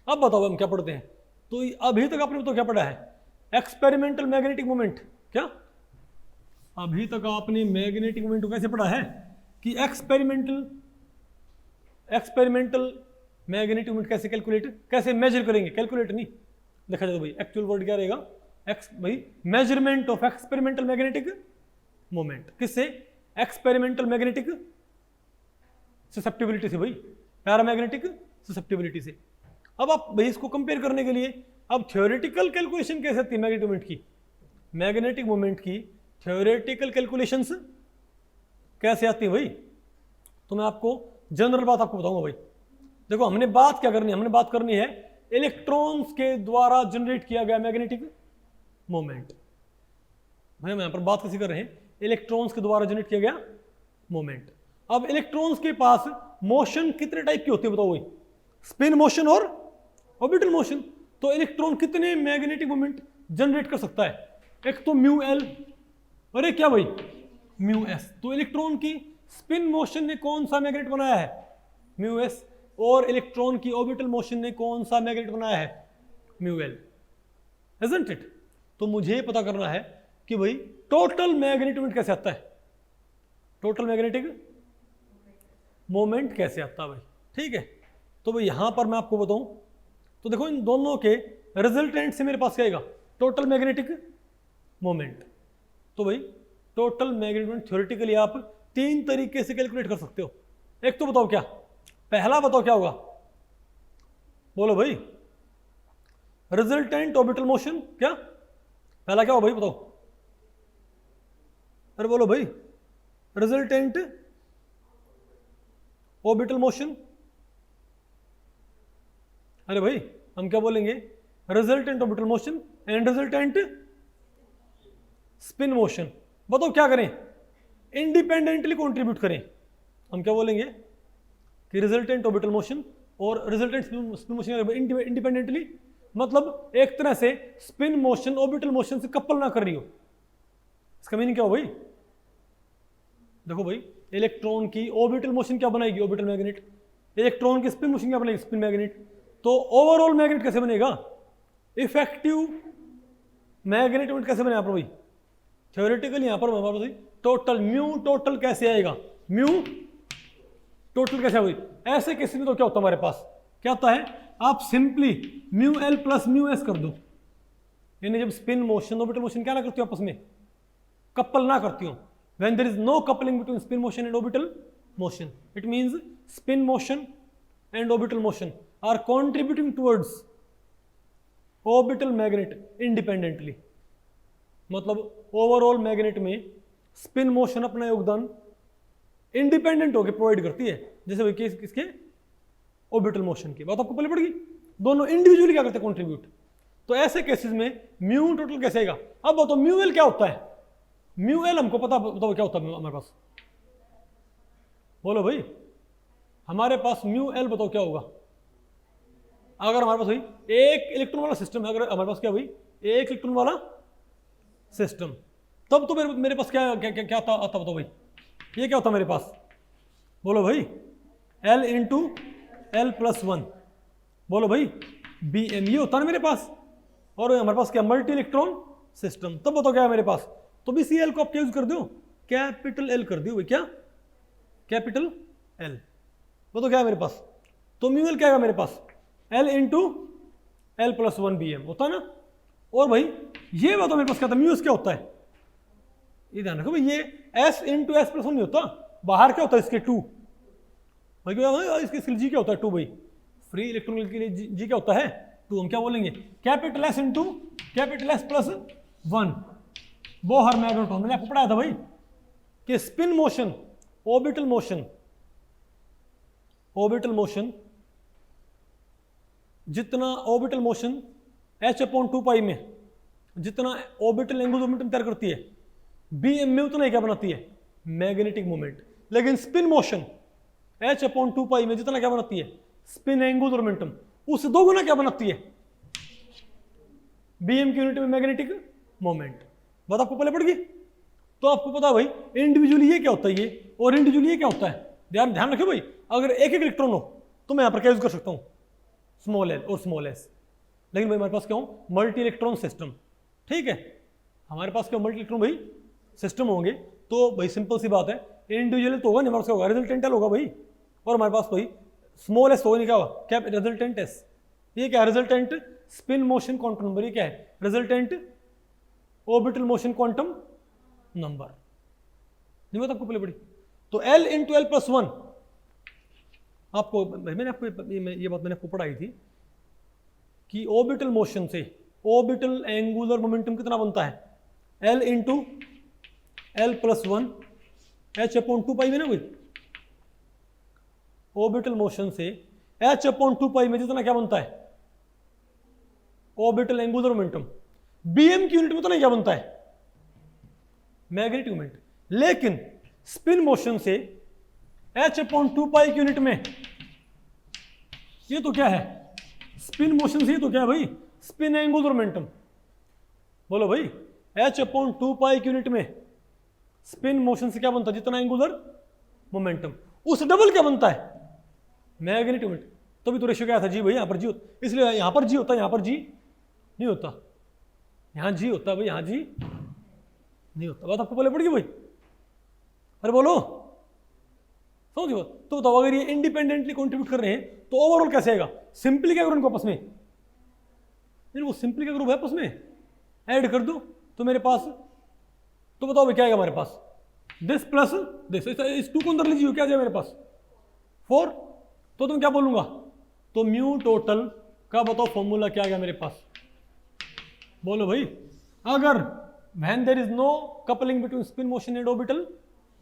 अब बताओ हम क्या पढ़ते हैं, तो अभी तक आपने तो क्या पढ़ा है एक्सपेरिमेंटल मैग्नेटिक मोमेंट, क्या अभी तक आपने मैग्नेटिक मोमेंट को कैसे पढ़ा है कि एक्सपेरिमेंटल मैग्नेटिक मोमेंट कैसे कैलकुलेट, कैसे मेजर करेंगे, कैलकुलेट नहीं देखा जाए तो भाई एक्चुअल वर्ड क्या रहेगा एक्स भाई measurement of experimental magnetic moment, किससे एक्सपेरिमेंटल मैग्नेटिक ससेप्टिबिलिटी से भाई, पैरामैग्नेटिक ससेप्टिबिलिटी से। अब आप भाई इसको कंपेयर करने के लिए अब थ्योरेटिकल कैलकुलेशन कैसे आती है मैग्नेटिक मोमेंट की थ्योरेटिकल कैलकुलेशंस कैसे आती है भाई, तो मैं आपको जनरल बात आपको बताऊंगा भाई। देखो हमने बात क्या करनी है, हमने बात करनी है इलेक्ट्रॉन्स के द्वारा जनरेट किया गया मैग्नेटिक मोमेंट। भाई हम यहां पर बात कैसे कर रहे हैं इलेक्ट्रॉन्स के द्वारा जनरेट किया गया मोमेंट। अब इलेक्ट्रॉन्स के पास मोशन कितने टाइप की होती है बताओ भाई? स्पिन मोशन और ऑर्बिटल मोशन। तो इलेक्ट्रॉन कितने मैग्नेटिक मोमेंट जनरेट कर सकता है? एक तो म्यू एल और एक क्या भाई? Mu S. तो इलेक्ट्रॉन की स्पिन मोशन ने कौन सा मैग्नेट बनाया है? Mu S. और इलेक्ट्रॉन की ऑर्बिटल मोशन ने कौन सा मैग्नेट बनाया है? Mu L. Isn't it? तो मुझे पता करना है कि भाई टोटल मैग्नेटिक मोमेंट कैसे आता है, टोटल मैग्नेटिक मोमेंट कैसे आता है भाई। ठीक है, तो भाई यहां पर मैं आपको बताऊं तो देखो इन दोनों के रिजल्टेंट से मेरे पास क्या आएगा? Total magnetic moment. तो भाई टोटल मैग्नेटिक मोमेंट थ्योरेटिकली आप 3 तरीके से कैलकुलेट कर सकते हो। एक तो बताओ क्या, पहला बताओ क्या होगा? बोलो भाई। Resultant orbital motion. क्या पहला क्या हो भाई बताओ? अरे बोलो भाई। Resultant orbital motion. अरे भाई हम क्या बोलेंगे? Resultant orbital motion and resultant spin motion. बताओ क्या करें? इंडिपेंडेंटली कंट्रीब्यूट करें। हम क्या बोलेंगे कि रिजल्टेंट ऑर्बिटल मोशन और रिजल्टेंट स्पिन मोशन इंडिपेंडेंटली, मतलब एक तरह से स्पिन मोशन ऑर्बिटल मोशन से कपल ना कर रही हो। इसका मीनिंग क्या हो भाई? देखो भाई इलेक्ट्रॉन की ऑर्बिटल मोशन क्या बनाएगी? Orbital magnet. इलेक्ट्रॉन की स्पिन मोशन क्या बनाएगी? Spin magnet. तो ओवरऑल मैग्नेट कैसे बनेगा? इफेक्टिव मैग्नेट मोमेंट कैसे बनेगा भाई? थ्योरेटिकली यहां पर हमारे पास टोटल म्यू टोटल कैसे आएगा? म्यू टोटल कैसे भाई? ऐसे केस में तो क्या होता है हमारे पास? क्या होता है? आप simply mu L plus mu S कर दो, यानी जब स्पिन मोशन ऑर्बिटल मोशन क्या ना करती हो आपस में? कपल ना करती हो। when there is no coupling between spin motion and orbital motion, it means spin motion and orbital motion are contributing towards orbital magnet independently। मतलब ओवरऑल मैग्नेट में स्पिन मोशन अपना योगदान इंडिपेंडेंट होकर प्रोवाइड करती है, जैसे वही केस किसके? ऑर्बिटल मोशन की। बात आपको पहले पड़ेगी। दोनों इंडिविजुअली क्या करते हैं? कंट्रीब्यूट। तो ऐसे केसेस में म्यू टोटल कैसे आएगा? अब बताओ म्यू एल क्या होता है? म्यू एल हमको पता, बताओ क्या होता है हमारे पास? बोलो भाई। हमारे पास म्यू एल बताओ क्या होगा? अगर हमारे पास भाई एक इलेक्ट्रॉन वाला सिस्टम है, अगर हमारे पास क्या भाई एक इलेक्ट्रॉन वाला सिस्टम, तब तो मेरे पास क्या क्या क्या, क्या आता बताओ भाई? ये क्या होता मेरे पास? बोलो भाई। L into L plus 1। बोलो भाई बी एम, ये होता ना मेरे पास। और हमारे पास क्या? Multi electron system. तब बताओ क्या है मेरे पास? तो भी सी एल को आप क्या यूज कर दो? कैपिटल एल कर दियो भाई। क्या? Capital L. बताओ क्या है मेरे पास? तो म्यू एल क्या है मेरे पास? L into L plus 1 B M होता ना। और भाई ये बताओ मेरे पास क्या था? म्यू एस क्या होता है? ये ध्यान रखो भाई, ये एस इंटू एस प्लस 1 नहीं होता। बाहर क्या होता है इसके? 2 भाई। इसके जी क्या होता है? 2 भाई। फ्री इलेक्ट्रॉन के लिए जी क्या होता है? 2। हम क्या बोलेंगे? Capital S into capital S plus 1। Bohr magnetron मैंने आपको पढ़ाया था भाई कि स्पिन मोशन ऑर्बिटल मोशन जितना ऑर्बिटल मोशन h/2π में जितना ऑर्बिटल एंगुलर मोमेंटम तैयार करती है, bm में उतना ही क्या बनाती है? Magnetic moment. लेकिन स्पिन मोशन h/2π में जितना क्या बनाती है? स्पिन एंगुलर मोमेंटम, उससे 2 गुना क्या बनाती है? bm की यूनिट में मैग्नेटिक मोमेंट। बात आपको पहले पड़ गई। तो आपको पता है भाई इंडिविजुअली ये क्या होता है ये, और इंडिविजुअली ये क्या होता है। ध्यान रखियो भाई, अगर एक एक इलेक्ट्रॉन हो तो मैं यहां पर क्या यूज कर सकता हूं? स्मॉल एल और स्मॉल एस। लेकिन भाई हमारे पास क्या हो? Multi electron system. ठीक है, हमारे पास क्या मल्टी इलेक्ट्रॉन भाई सिस्टम होंगे तो भाई सिंपल सी बात है, इंडिविजुअली तो होगा नहीं, हमारे पास होगा रिजल्टेंट एल होगा भाई, और हमारे पास भाई स्मॉल एस होगा नहीं, क्या होगा? क्या? Resultant S. ये क्या है? Resultant spin motion quantum number. ये क्या है? Resultant orbital motion quantum number. नहीं बात आपको पहले पड़ी। तो L इंटू एल प्लस 1 आपको मैंने आपको ये बात मैंने आपको पढ़ाई थी कि ऑर्बिटल मोशन से ऑर्बिटल एंगुलर मोमेंटम कितना बनता है? L into L plus 1 h/2π में ना भाई। ऑर्बिटल मोशन से h/2π में जितना क्या बनता है? Orbital angular momentum. bm की यूनिट में उतना क्या बनता है? Magnetic moment. लेकिन स्पिन मोशन से h/2 की यूनिट में, ये तो क्या है, स्पिन मोशन से ये तो क्या है भाई, स्पिन एंगुलर मोमेंटम। बोलो भाई, h/2 की यूनिट में स्पिन मोशन से क्या बनता है, जितना एंगुलर मोमेंटम, उस डबल क्या बनता है, मैग्नेटिक मोमेंट। तभी तो रेशियो क्या था जी भाई, यहाँ पर जी होता, इसलिए यहाँ पर जी होता है, यहाँ पर जी नहीं होता, यहाँ जी होता है भाई, यहाँ जी नहीं होता। बात आपको पहले पड़ गई भाई, अरे बोलो समझो। तो बताओ अगर ये इंडिपेंडेंटली कंट्रीब्यूट कर रहे हैं तो ओवरऑल कैसे आएगा, सिंपली क्या करो इनको आपस में, वो सिंपली क्या ग्रुप है आपस में ऐड कर दो तो मेरे पास, तो बताओ भाई क्या आएगा हमारे पास, दिस प्लस दिस, इस 2 को अंदर लीजिए, क्या जाए मेरे पास 4। तो तुम क्या बोलूंगा, तो म्यू टोटल का बताओ फॉर्मूला क्या आ गया मेरे पास, बोलो भाई। अगर when there is no coupling between spin motion and orbital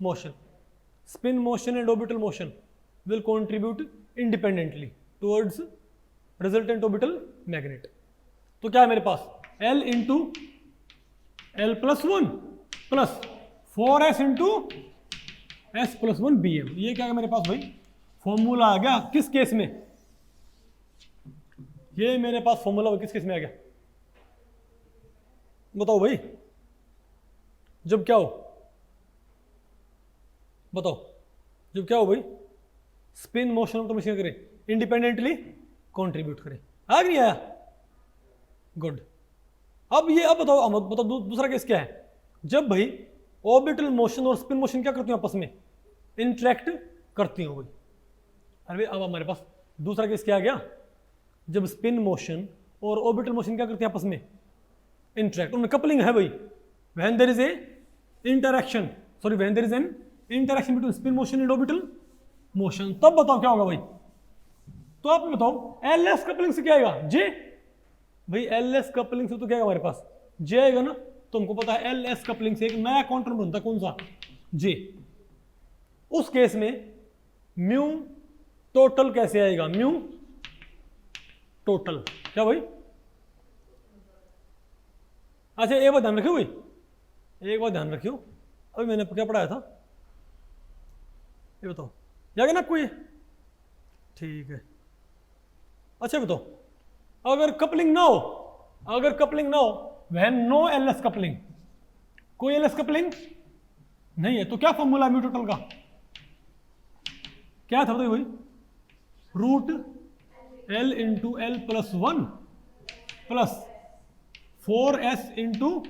motion, spin motion and orbital motion will contribute independently towards resultant orbital magnet। तो क्या है मेरे पास, L into L plus 1 plus 4S into S plus 1 BM। ये क्या है मेरे पास भाई, formula आ गया। किस केस में, ये मेरे पास फॉर्मूला किस केस में आ गया, बताओ भाई। जब क्या हो, बताओ जब क्या हो भाई, spin motion of the machine करे, इंडिपेंडेंटली कंट्रीब्यूट करे। आ नहीं आया, गुड। अब ये, अब बताओ दूसरा केस क्या है, जब भाई ऑर्बिटल मोशन और स्पिन मोशन क्या करती हो आपस में, इंटरेक्ट करती हो भाई। अरे अब हमारे पास दूसरा केस क्या आ गया, जब स्पिन मोशन और ऑर्बिटल मोशन क्या करते हैं आपस में, इंटरेक्ट, उनमें कपलिंग है भाई। When there is a interaction, sorry when there is an interaction between spin motion and orbital motion, तब बताओ क्या होगा भाई। तो आप बताओ एलएस कपलिंग से क्या आएगा, जे भाई, एलएस कपलिंग से तो क्या आएगा हमारे पास, जे आएगा ना। तो हमको पता है एलएस कपलिंग से एक नया क्वांटम बनता है, कौन सा, जे। उस केस में म्यू टोटल कैसे आएगा, म्यू टोटल क्या भाई। अच्छा एक बात ध्यान रखियो भाई, एक बात ध्यान रखियो, अभी मैंने क्या पढ़ाया था, ये बताओ, याद है ना कोई, ठीक है। अच्छा बताओ, अगर कपलिंग ना हो, अगर कपलिंग ना हो, व्हेन नो एलएस कपलिंग, कोई एलएस कपलिंग नहीं है, तो क्या फॉर्मूला म्यू टोटल का, क्या था बताइए भाई, root l into L plus 1 plus 4S into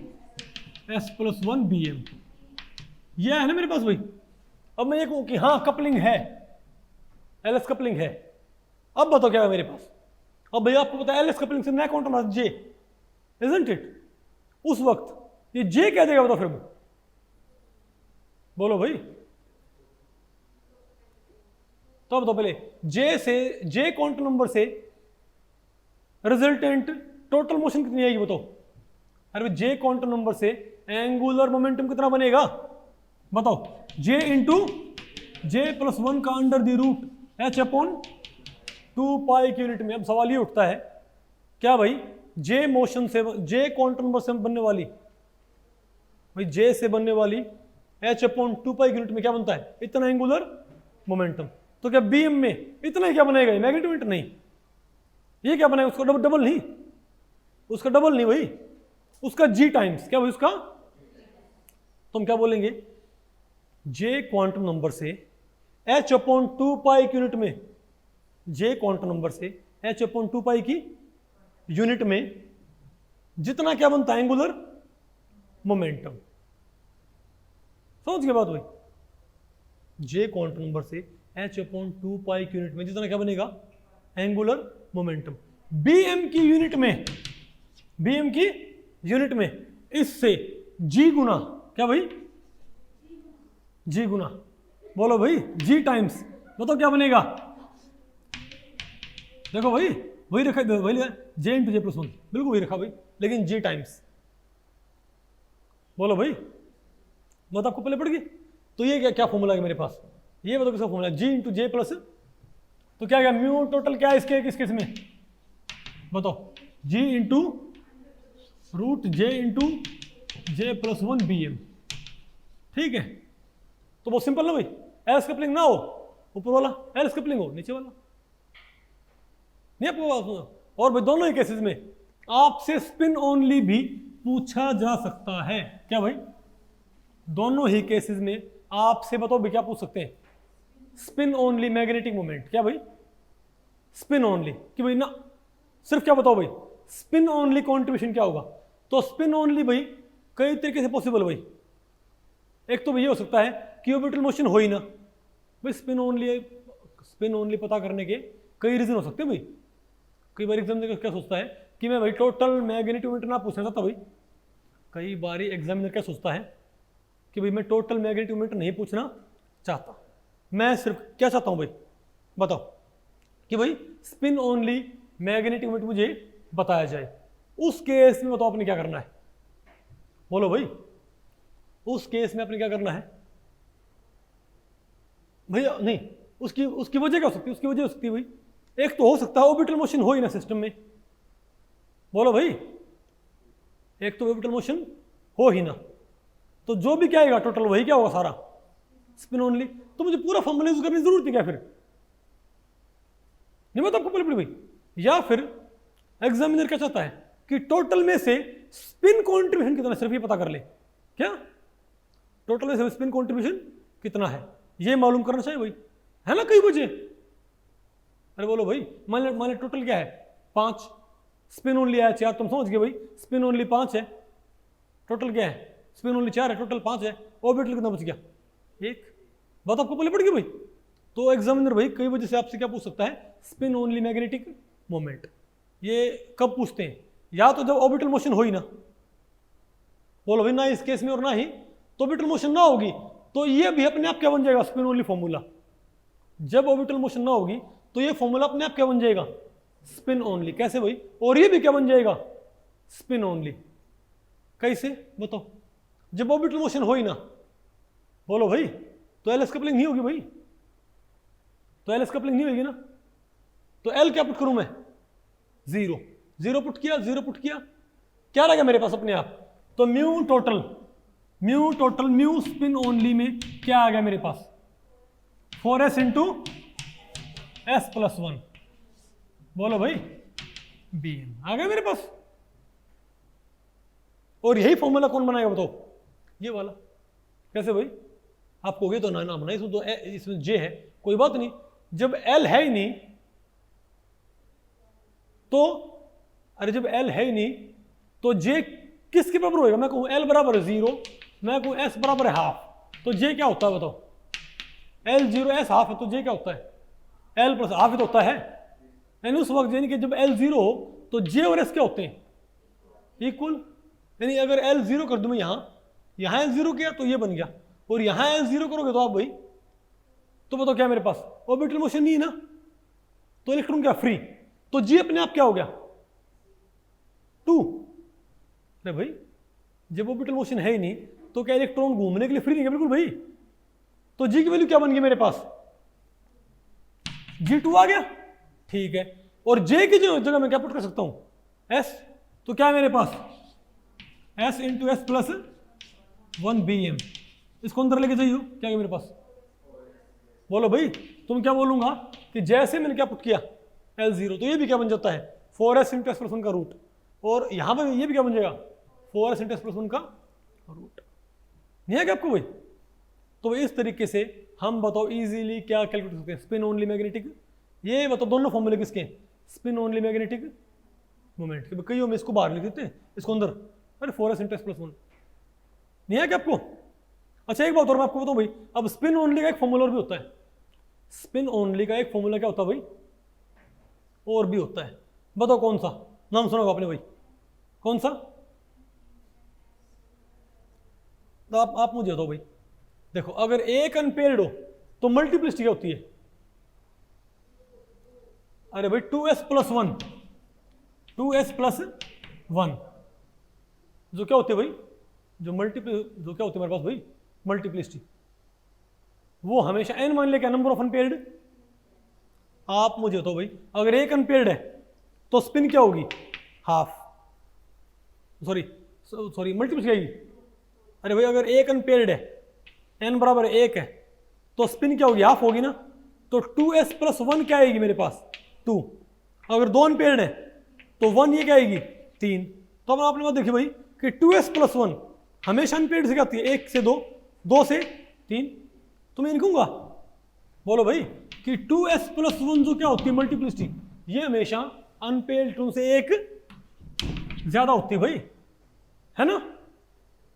S plus 1 BM। यह है ना मेरे पास भाई। अब मैं ये कहूं कि हाँ कपलिंग है, एलएस कपलिंग है, अब बताओ क्या है मेरे पास। अब भैया आपको पता है एलएस कपलिंग से नया क्वांटम आता जे, इजंट इट। उस वक्त ये जे क्या देगा बताओ फिर, बोलो भाई। तो बताओ पहले, जे से, जे क्वांटम नंबर से रिजल्टेंट टोटल मोशन कितनी आएगी बताओ। अरे जे क्वांटम नंबर से एंगुलर मोमेंटम कितना बनेगा बताओ, जे इंटू जे प्लस 1 का अंडर द रूट h/2 की यूनिट में। अब सवाल ये उठता है क्या भाई, जे मोशन से, जे क्वांटम नंबर से बनने वाली भाई, जे से बनने वाली h/2 की यूनिट में क्या बनता है, इतना एंगुलर मोमेंटम। तो क्या बीएम में इतना ही क्या बनेगा, मैग्नेटिक मोमेंट नहीं, ये क्या बनेगा उसका डबल नहीं, उसका डबल नहीं भाई, उसका जी टाइम्स क्या भाई उसका। तो हम क्या बोलेंगे, जे क्वांटम नंबर से h/2 की यूनिट में, जे क्वांटम नंबर से h/2 की यूनिट में जितना क्या बनता है एंगुलर मोमेंटम। समझ गए बात भाई, जे क्वांटम नंबर से h/2 की यूनिट में जितना क्या बनेगा एंगुलर मोमेंटम। बीएम की यूनिट में, बीएम की यूनिट में इससे जी गुना क्या भाई, जी गुना, बोलो भाई जी टाइम्स, बताओ क्या बनेगा। देखो भाई वही रखा, वही जे इंटू जे प्लस 1, बिल्कुल वही रखा भाई, लेकिन जी टाइम्स। बोलो भाई, बात आपको पहले पड़ गई। तो ये क्या क्या फॉर्मूला है मेरे पास, ये बताओ किसका फॉर्मूला, जी इंटू जे प्लस, तो क्या गया म्यू टोटल क्या है इसके, किस केस में बताओ, जी इंटू रूट जे इंटू जे प्लस 1 BM। ठीक है। तो बहुत सिंपल ना भाई, एल्स कपलिंग ना हो ऊपर वाला, एल्स कपलिंग हो नीचे वाला, नहीं आपको बात सुना। और भाई दोनों ही केसेस में आपसे स्पिन ओनली भी पूछा जा सकता है। क्या भाई, दोनों ही केसेस में आपसे बताओ भाई क्या पूछ सकते हैं, स्पिन ओनली मैग्नेटिक मोमेंट। क्या भाई, स्पिन ओनली, कि भाई ना सिर्फ क्या बताओ भाई, स्पिन ओनली कॉन्ट्रीब्यूशन क्या होगा। तो स्पिन ओनली भाई कई तरीके से पॉसिबल भाई। एक तो भाई ये हो सकता है कि ऑर्बिटल मोशन हो ही ना भाई, स्पिन ओनली पता करने के कई रीजन हो सकते हैं भाई। कई बार एग्जामिनर क्या सोचता है कि मैं भाई टोटल मैग्नेटिक मोमेंट ना पूछना चाहता भाई, कई बार एग्जामिनर क्या सोचता है कि भाई मैं टोटल मैग्नेटिक मोमेंट नहीं पूछना चाहता, मैं सिर्फ क्या चाहता हूं भाई बताओ, कि भाई स्पिन ओनली मैग्नेटिक मोमेंट मुझे बताया जाए। उस केस में बताओ आपने क्या करना है, बोलो भाई, उस केस में आपने क्या करना है भैया। नहीं, उसकी वजह क्या हो सकती है, उसकी वजह हो सकती है भाई, एक तो हो सकता है ऑर्बिटल मोशन हो ही ना सिस्टम में, बोलो भाई, एक तो ऑर्बिटल मोशन हो ही ना, तो जो भी क्या आएगा टोटल वही क्या होगा सारा स्पिन ओनली। तो मुझे पूरा फॉर्मूला यूज करने की जरूरत है क्या फिर, नहीं बता आपको पहले भाई। या फिर एग्जामिनर क्या चाहता है कि टोटल में से स्पिन कॉन्ट्रीब्यूशन कितना, सिर्फ ये पता कर ले, क्या टोटल में से स्पिन कॉन्ट्रीब्यूशन कितना है ये मालूम करना चाहिए भाई, है ना कई वजह। अरे बोलो भाई, मान ले टोटल क्या है 5, स्पिन ओनली आया 4, तुम समझ गए भाई, स्पिन ओनली 5 है, टोटल क्या है स्पिन ओनली 4 है, टोटल 5 है, ऑर्बिटल कितना बच गया 1, बात आपको पहले पड़ गई भाई। तो एग्जामिनर भाई कई वजह से आपसे क्या पूछ सकता है, स्पिन ओनली मैग्नेटिक मोमेंट। ये कब पूछते हैं, या तो जब ऑर्बिटल मोशन हो ही ना, बोलो भाई ना इस केस में और ना ही तो ऑर्बिटल मोशन ना होगी, तो ये भी अपने आप क्या बन जाएगा स्पिन ओनली फॉर्मूला। जब ऑर्बिटल मोशन ना होगी तो ये फॉर्मूला अपने आप क्या बन जाएगा स्पिन ओनली। कैसे भाई, और ये भी क्या बन जाएगा स्पिन ओनली। कैसे बताओ, जब ऑर्बिटल मोशन हो ही ना, बोलो भाई, तो एल एस कपलिंग नहीं होगी भाई, तो एल एस कपलिंग नहीं होगी ना, तो एल क्या पुट करूं मैं 0, 0 पुट किया, 0 पुट किया, क्या रहेगा मेरे पास अपने आप, तो mu total mu spin only में क्या आ गया मेरे पास 4s इंटू एस प्लस 1, बोलो भाई bm आ गया मेरे पास। और यही फॉर्मूला कौन बनाएगा बताओ, ये वाला। कैसे भाई, आपको ये तो ना नाम नहीं, तो इसमें जे है कोई बात नहीं, जब एल है ही नहीं तो, अरे जब एल है ही नहीं तो जे किसके बराबर होएगा, मैं कहूं एल बराबर है 0, मैं कहूं एस बराबर है हाफ, तो जे क्या होता है बताओ, एल 0 एस हाफ है, तो जे क्या होता है एल प्लस हाफ ही तो होता है। यानी उस वक्त यानी कि जब एल 0 हो तो जे और एस क्या होते हैं इक्वल, यानी अगर एल 0 कर दूं मैं यहां एल 0 किया तो ये बन गया, और यहां एल 0 करोगे तो आप भाई, तो बताओ क्या मेरे पास ऑर्बिटल मोशन नहीं है ना, तो इलेक्ट्रॉन क्या फ्री, तो जी अपने आप क्या हो गया 2। अरे भाई जब ऑर्बिटल मोशन है ही नहीं तो क्या इलेक्ट्रॉन घूमने के लिए फ्री नहीं है, बिल्कुल भाई, तो जी की वैल्यू क्या बन गई मेरे पास G2 आ गया, ठीक है। और जे की जगह मैं क्या पुट कर सकता हूं एस, तो क्या है मेरे पास S into S plus 1 bm, इसको अंदर लेके जाइए, क्या है मेरे पास, बोलो भाई, तुम क्या बोलूंगा कि जैसे मैंने क्या पुट किया L0, तो ये भी क्या बन जाता है 4s इंटू एस प्लस 1 का रूट, और यहां पर ये भी क्या बन जाएगा 4s इंटू एस प्लस 1 का रूट, नहीं है क्या आपको भाई। तो इस तरीके से हम बताओ इजीली क्या कैलकुलेट कर सकते हैं स्पिन ओनली मैग्नेटिक, ये बताओ दोनों फॉर्मूले किसके हैं, स्पिन ओनली मैग्नेटिक मोमेंट के, कई में इसको बाहर लिख देते हैं इसको अंदर, अरे 4s इंटू एस प्लस 1, नहीं है क्या आपको। अच्छा एक बात और मैं आपको बताऊं भाई, अब स्पिन ओनली का एक फॉर्मूला और भी होता है, स्पिन ओनली का एक फॉर्मूला क्या होता है भाई और भी होता है, बताओ कौन सा, नाम सुना होगा आपने भाई, कौन सा, तो आप मुझे बताओ भाई। देखो अगर एक अनपेयर्ड हो तो मल्टीप्लिसिटी क्या होती है, अरे भाई 2s प्लस 1, 2s प्लस 1, जो क्या होती है भाई, जो क्या होती है मेरे पास भाई मल्टीप्लिसिटी, वो हमेशा n मान ले क्या नंबर ऑफ अनपेयर्ड। आप मुझे बताओ भाई अगर एक अनपेयर्ड है तो स्पिन क्या होगी हाफ, सॉरी मल्टीप्लिसिटी आएगी। अरे भाई अगर एक अनपेयर्ड है n बराबर 1 है तो स्पिन क्या होगी, हाफ होगी ना, तो 2s प्लस 1 क्या आएगी मेरे पास 2। अगर 2 अनपेयर्ड है तो 1 ये क्या आएगी 3। तो अब आपने बात देखी भाई कि 2s प्लस 1 हमेशा अनपेयर्ड से क्या आती है, 1 से 2, 2 से 3। तो मैं लिखूंगा, बोलो भाई कि 2s प्लस 1 जो क्या होती है मल्टीप्लिसिटी, ये हमेशा अनपेयर्ड टर्म से एक ज्यादा होती है भाई, है ना।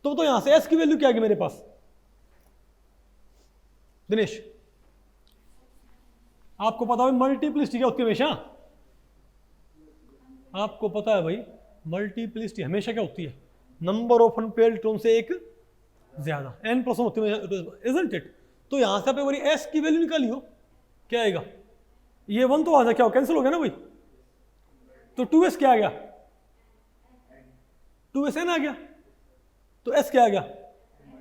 तो यहां से s की वैल्यू क्या आ गई मेरे पास दिनेश, आपको पता है मल्टीप्लिसिटी क्या होती है हमेशा, आपको पता है भाई मल्टीप्लिसिटी हमेशा क्या होती है, नंबर ऑफ अनपेयर्ड टर्म से एक ज्यादा, n प्लस 1 होती है, इजंट इट। तो यहां से आप s की वैल्यू निकालियो, क्या आएगा, ये 1 तो आ जाए, क्या कैंसिल हो गया ना भाई, तो 2s क्या आ गया, 2s n आ गया, तो s क्या आ गया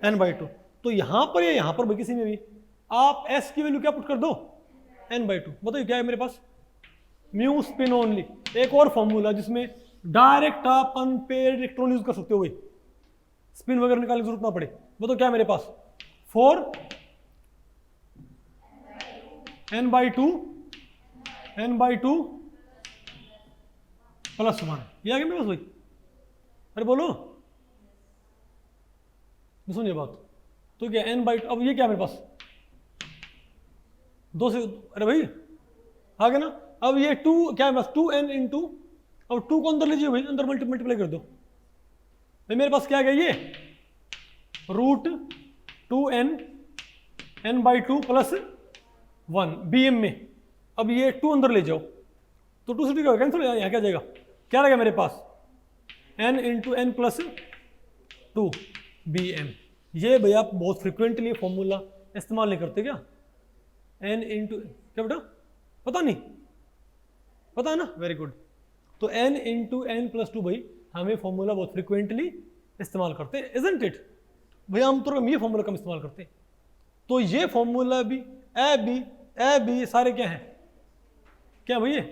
n/2। तो यहां पर या यहां पर भाई किसी में भी आप s की वैल्यू क्या पुट कर दो n/2। बताइए क्या है मेरे पास, म्यू स्पिन ओनली, एक और फॉर्मूला जिसमें डायरेक्ट आप अनपेयर्ड इलेक्ट्रॉन यूज कर सकते हो भाई, स्पिन वगैरह निकालने की जरूरत ना पड़े। बताओ क्या है मेरे पास 4 n/2 प्लस 1, ये आ गया मेरे पास भाई। अरे बोलो सुनिए बात, तो क्या n/2, अब ये क्या मेरे पास 2 से, अरे भाई आ गया ना। अब ये 2 क्या है बस 2n इंटू, अब 2 को अंदर लीजिए भाई, अंदर मल्टीप्लाई कर दो भाई, मेरे पास क्या आ गया ये √2n n/2 प्लस 1 bm में। अब ये 2 अंदर ले जाओ तो 2 से 2 क्या कैंसिल, यहाँ क्या जाएगा, क्या रहेगा मेरे पास n into n plus 2 bm। ये भैया आप बहुत फ्रिक्वेंटली फॉर्मूला इस्तेमाल नहीं करते क्या, n इंटू क्या बेटा, पता नहीं, पता है ना, वेरी गुड। तो n इंटू n प्लस 2 भाई हमें फॉर्मूला बहुत फ्रिक्वेंटली इस्तेमाल करते हैं, इजंट इट भैया, आमतौर पर ये फॉर्मूला कम इस्तेमाल करते हैं। तो ये फॉर्मूला भी ए बी सारे क्या हैं, क्या भैया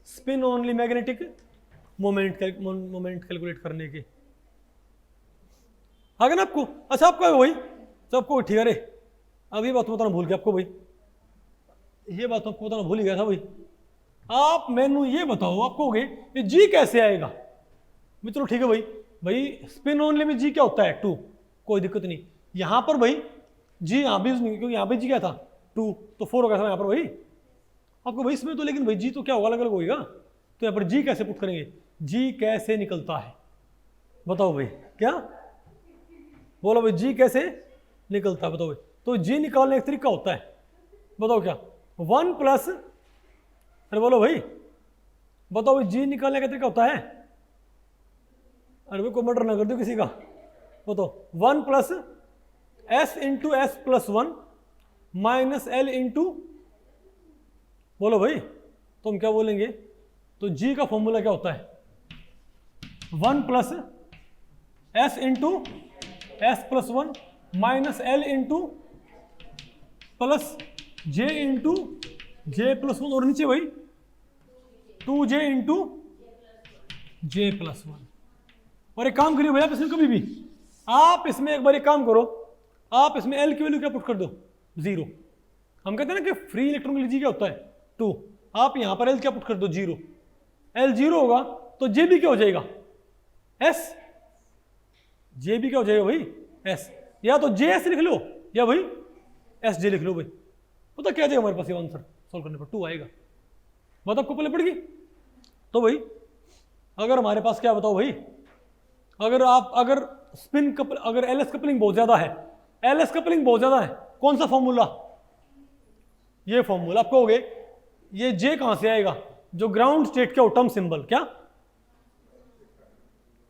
spin only magnetic moment calculate करने के, आ गया ना आपको। अच्छा आपका वही सबको ठीक है, अरे अब ये बात बताना भूल गया आपको भाई, ये बात आपको बताना भूल ही गया था भाई। आप मैनू ये बताओ, आप कहोगे ये जी कैसे आएगा, मैं चलो ठीक है भाई, भाई स्पिन ओनली में जी क्या होता है 2, कोई दिक्कत नहीं। यहां पर भाई जी यहाँ भी नहीं, क्योंकि यहाँ पे जी क्या था 2, तो 4 हो गया था यहाँ पर भाई आपको भाई इसमें तो, लेकिन भाई जी तो क्या होगा अलग अलग होगा, तो यहाँ पर जी कैसे पुट करेंगे, जी कैसे निकलता है बताओ भाई, क्या बोलो भाई जी कैसे निकलता है बताओ भाई। तो जी निकालने का तरीका होता है, बताओ क्या 1 प्लस, अरे बोलो भाई बताओ भाई जी निकालने का तरीका होता है, अरे भाई को मर्डर ना कर दो किसी का, बताओ 1 plus s into S plus 1 minus L into, बोलो भाई तो हम क्या बोलेंगे, तो जी का फॉर्मूला क्या होता है 1 plus S into S plus 1 minus L into plus J into J plus 1, और नीचे भाई 2j इंटू जे प्लस 1। और एक काम करिए भैया, इसमें कभी भी आप इसमें एक बार एक काम करो, आप इसमें एल की वैल्यू क्या पुट कर दो 0। हम कहते हैं ना कि फ्री इलेक्ट्रॉन के लिए जी क्या होता है 2, आप यहां पर एल क्या पुट कर दो 0, एल 0 होगा तो जे भी क्या हो जाएगा एस, जे भी क्या हो जाएगा भाई एस, या तो जे एस लिख लो या भाई एस जे लिख लो भाई, पता क्या जाएगा हमारे पास ये आंसर सॉल्व करने पर 2 आएगा, बात आपको पहले पड़ेगी। तो भाई अगर हमारे पास क्या बताओ भाई, अगर स्पिन कपल, अगर एलएस कपलिंग बहुत ज्यादा है, एलएस कपलिंग बहुत ज्यादा है, कौन सा फॉर्मूला, ये फॉर्मूला आप कहोगे ये जे कहां से आएगा, जो ग्राउंड स्टेट क्या हो टर्म सिंबल, क्या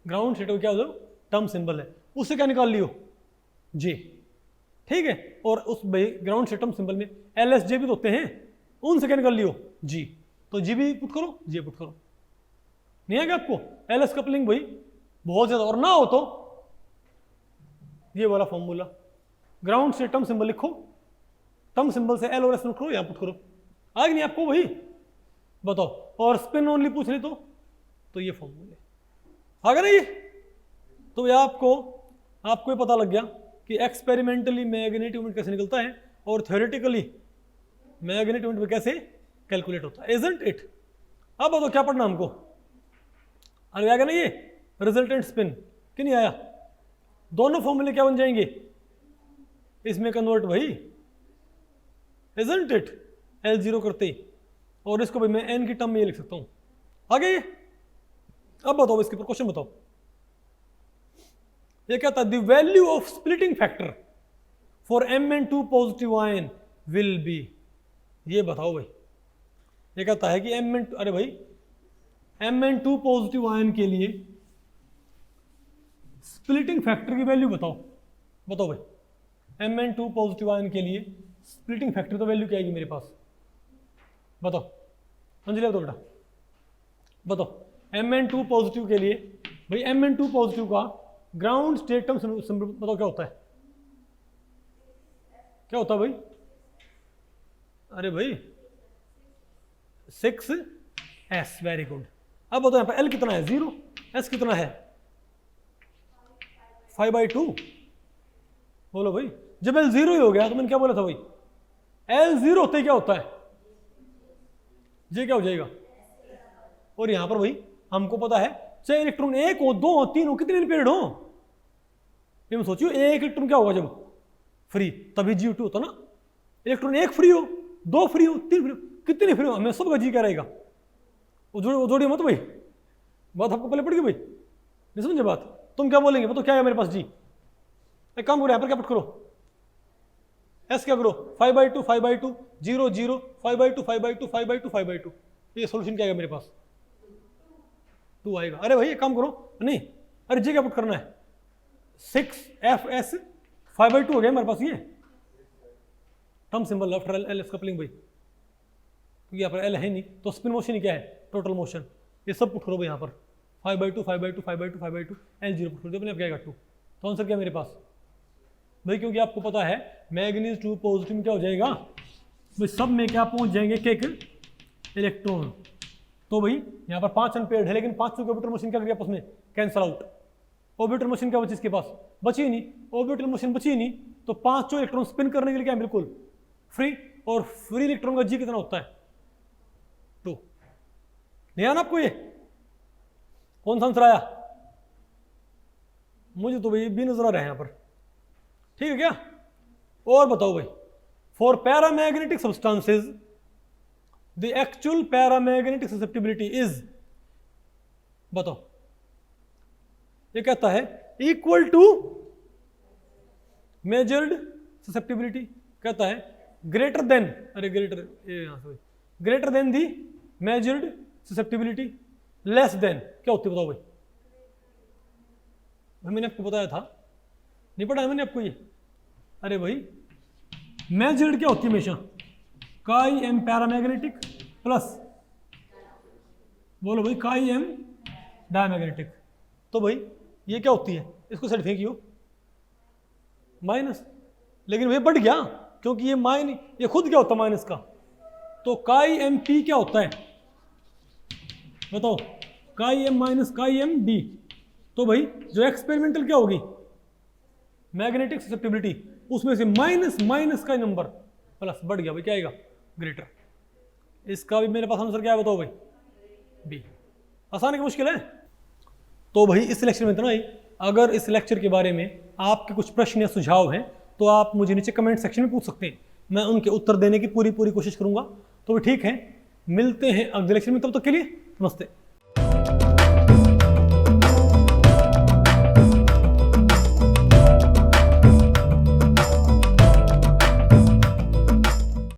ग्राउंड स्टेट क्या हो टर्म सिंबल है, उससे क्या निकाल लियो जे, ठीक है। और उस भाई ग्राउंड स्टेट टर्म सिंबल में एल एस जे भी तो होते हैं, उनसे क्या निकाल लियो जी, तो जी भी पुट करो जे पुट करो, नहीं है क्या आपको एल एस कपलिंग भाई बहुत ज्यादा, और ना हो तो ये वाला फॉर्मूला ग्राउंड से टर्म सिंबल लिखो, टर्म सिंबल से एल और एस पुट करो, यहां पुट करो, आगे नहीं आपको वही बताओ। और स्पिन ओनली पूछ ले तो ये फॉर्मूले आ गया ना ये, तो ये आपको ये पता लग गया कि एक्सपेरिमेंटली मैग्नेटिक मोमेंट कैसे निकलता है और थ्योरेटिकली मैग्नेटिक मोमेंट कैसे कैलकुलेट होता है, इजंट इट। अब बताओ क्या पढ़ना हमको, अरे आ गया ना ये रिजल्टेंट स्पिन कि नहीं आया, दोनों फॉर्मूले क्या बन जाएंगे इसमें कन्वर्ट भाई, इजंट इट, L0 करते ही, और इसको भाई मैं n की टर्म में ये लिख सकता हूं। आगे ये अब बताओ इसके ऊपर क्वेश्चन बताओ, ये क्या था, the value of splitting factor for Mn2 positive ion will be, ये बताओ भाई, ये कहता है कि अरे भाई Mn2 पॉजिटिव आयन के लिए स्प्लिटिंग फैक्टर की वैल्यू बताओ, बताओ भाई Mn2 पॉजिटिव आयन के लिए स्प्लिटिंग फैक्टर तो वैल्यू क्या आएगी मेरे पास, बताओ अंजलि बताओ बेटा, बताओ Mn2 पॉजिटिव के लिए, भाई Mn2 पॉजिटिव का ग्राउंड स्टेट टर्म बताओ क्या होता है, क्या होता है भाई, अरे भाई 6s, वेरी गुड। अब बताओ यहाँ पर L कितना है 0, S कितना है 5/2, बोलो भाई, जब L 0 ही हो गया तो मैंने क्या बोला था भाई, L 0 होते ही क्या होता है, ये क्या हो जाएगा, और यहां पर भाई हमको पता है चाहे इलेक्ट्रॉन 1 हो 2 हो 3 हो कितने पेरियड हो, ये मैं सोचियो एक इलेक्ट्रॉन क्या होगा जब फ्री, तभी G2 होता ना, इलेक्ट्रॉन 1 फ्री हो 2 फ्री हो 3 फ्री हो कितने फ्री हो, हमें सबका जी क्या रहेगा, वो जोड़ी मत भाई, बात आपको पहले पड़ गई भाई, नहीं समझे बात, तुम क्या बोलेंगे बताओ क्या है मेरे पास जी, एक काम करो यहाँ पर क्या पुट करो, S क्या करो 5/2 5/2 0 0 5/2 5/2 5/2 5/2, ये सोल्यूशन क्या आएगा मेरे पास 2 आएगा। अरे भाई एक काम करो, नहीं अरे जी क्या पुट करना है 6fs 5/2 हो गया मेरे पास, ये term symbol after L coupling भाई, क्योंकि यहाँ पर L है नहीं तो स्पिन मोशन ही क्या है टोटल मोशन, ये सब पुट करो भाई यहाँ पर 5/2 5/2 5/2 5/2 L0 पुट करो, अपने आप क्या आएगा 2, तो आंसर क्या मेरे पास भाई, क्योंकि आपको पता है मैग्नीज 2 पॉजिटिव में क्या हो जाएगा भाई, सब में क्या पहुंच जाएंगे एक इलेक्ट्रॉन, तो भाई यहाँ पर 5 अनपेयर्ड है लेकिन 5 ऑर्बिटल मशीन क्या कर आपस में कैंसल आउट, ऑर्बिटल मशीन क्या बची इसके पास, बची नहीं, ऑर्बिटल मशीन बची नहीं, तो 5 इलेक्ट्रॉन स्पिन करने के लिए क्या बिल्कुल फ्री, और फ्री इलेक्ट्रॉन का जी कितना होता है 2, नहीं आना आपको, ये कौन सा आंसर आया, मुझे तो भाई भी नजर आ रहा है यहाँ पर, ठीक है क्या, और बताओ भाई for paramagnetic substances the actual paramagnetic susceptibility is, बताओ ये कहता है इक्वल टू मेजर्ड ससेप्टिबिलिटी, कहता है ग्रेटर देन, अरे ग्रेटर यहां से ग्रेटर देन दी मेजर्ड ससेप्टिबिलिटी, लेस देन क्या होती है बताओ भाई, मैंने आपको बताया था नहीं पढ़ा है मैंने आपको ये, अरे भाई मेजर्ड क्या होती है हमेशा, काई एम पैरामैग्नेटिक प्लस, बोलो भाई काई एम डायमैग्नेटिक, तो भाई ये क्या होती है, इसको साइड फेंकियो माइनस, लेकिन भाई बढ़ गया क्योंकि ये ये खुद क्या होता है माइनस का, तो काई एम पी क्या होता है बताओ, chi m minus chi m d, तो भाई जो एक्सपेरिमेंटल क्या होगी मैग्नेटिक ससेप्टिबिलिटी, उसमें से माइनस माइनस का नंबर प्लस बढ़ गया भाई क्या आएगा ग्रेटर, इसका भी मेरे पास आंसर क्या है बताओ भाई बी, आसान है कि मुश्किल है, तो भाई इस लेक्चर में इतना ही, अगर इस लेक्चर के बारे में आपके कुछ प्रश्न या सुझाव हैं तो आप मुझे नीचे कमेंट सेक्शन में पूछ सकते हैं, मैं उनके उत्तर देने की पूरी कोशिश करूंगा, तो ठीक है मिलते हैं अगले लेक्चर में, तब तक के लिए नमस्ते।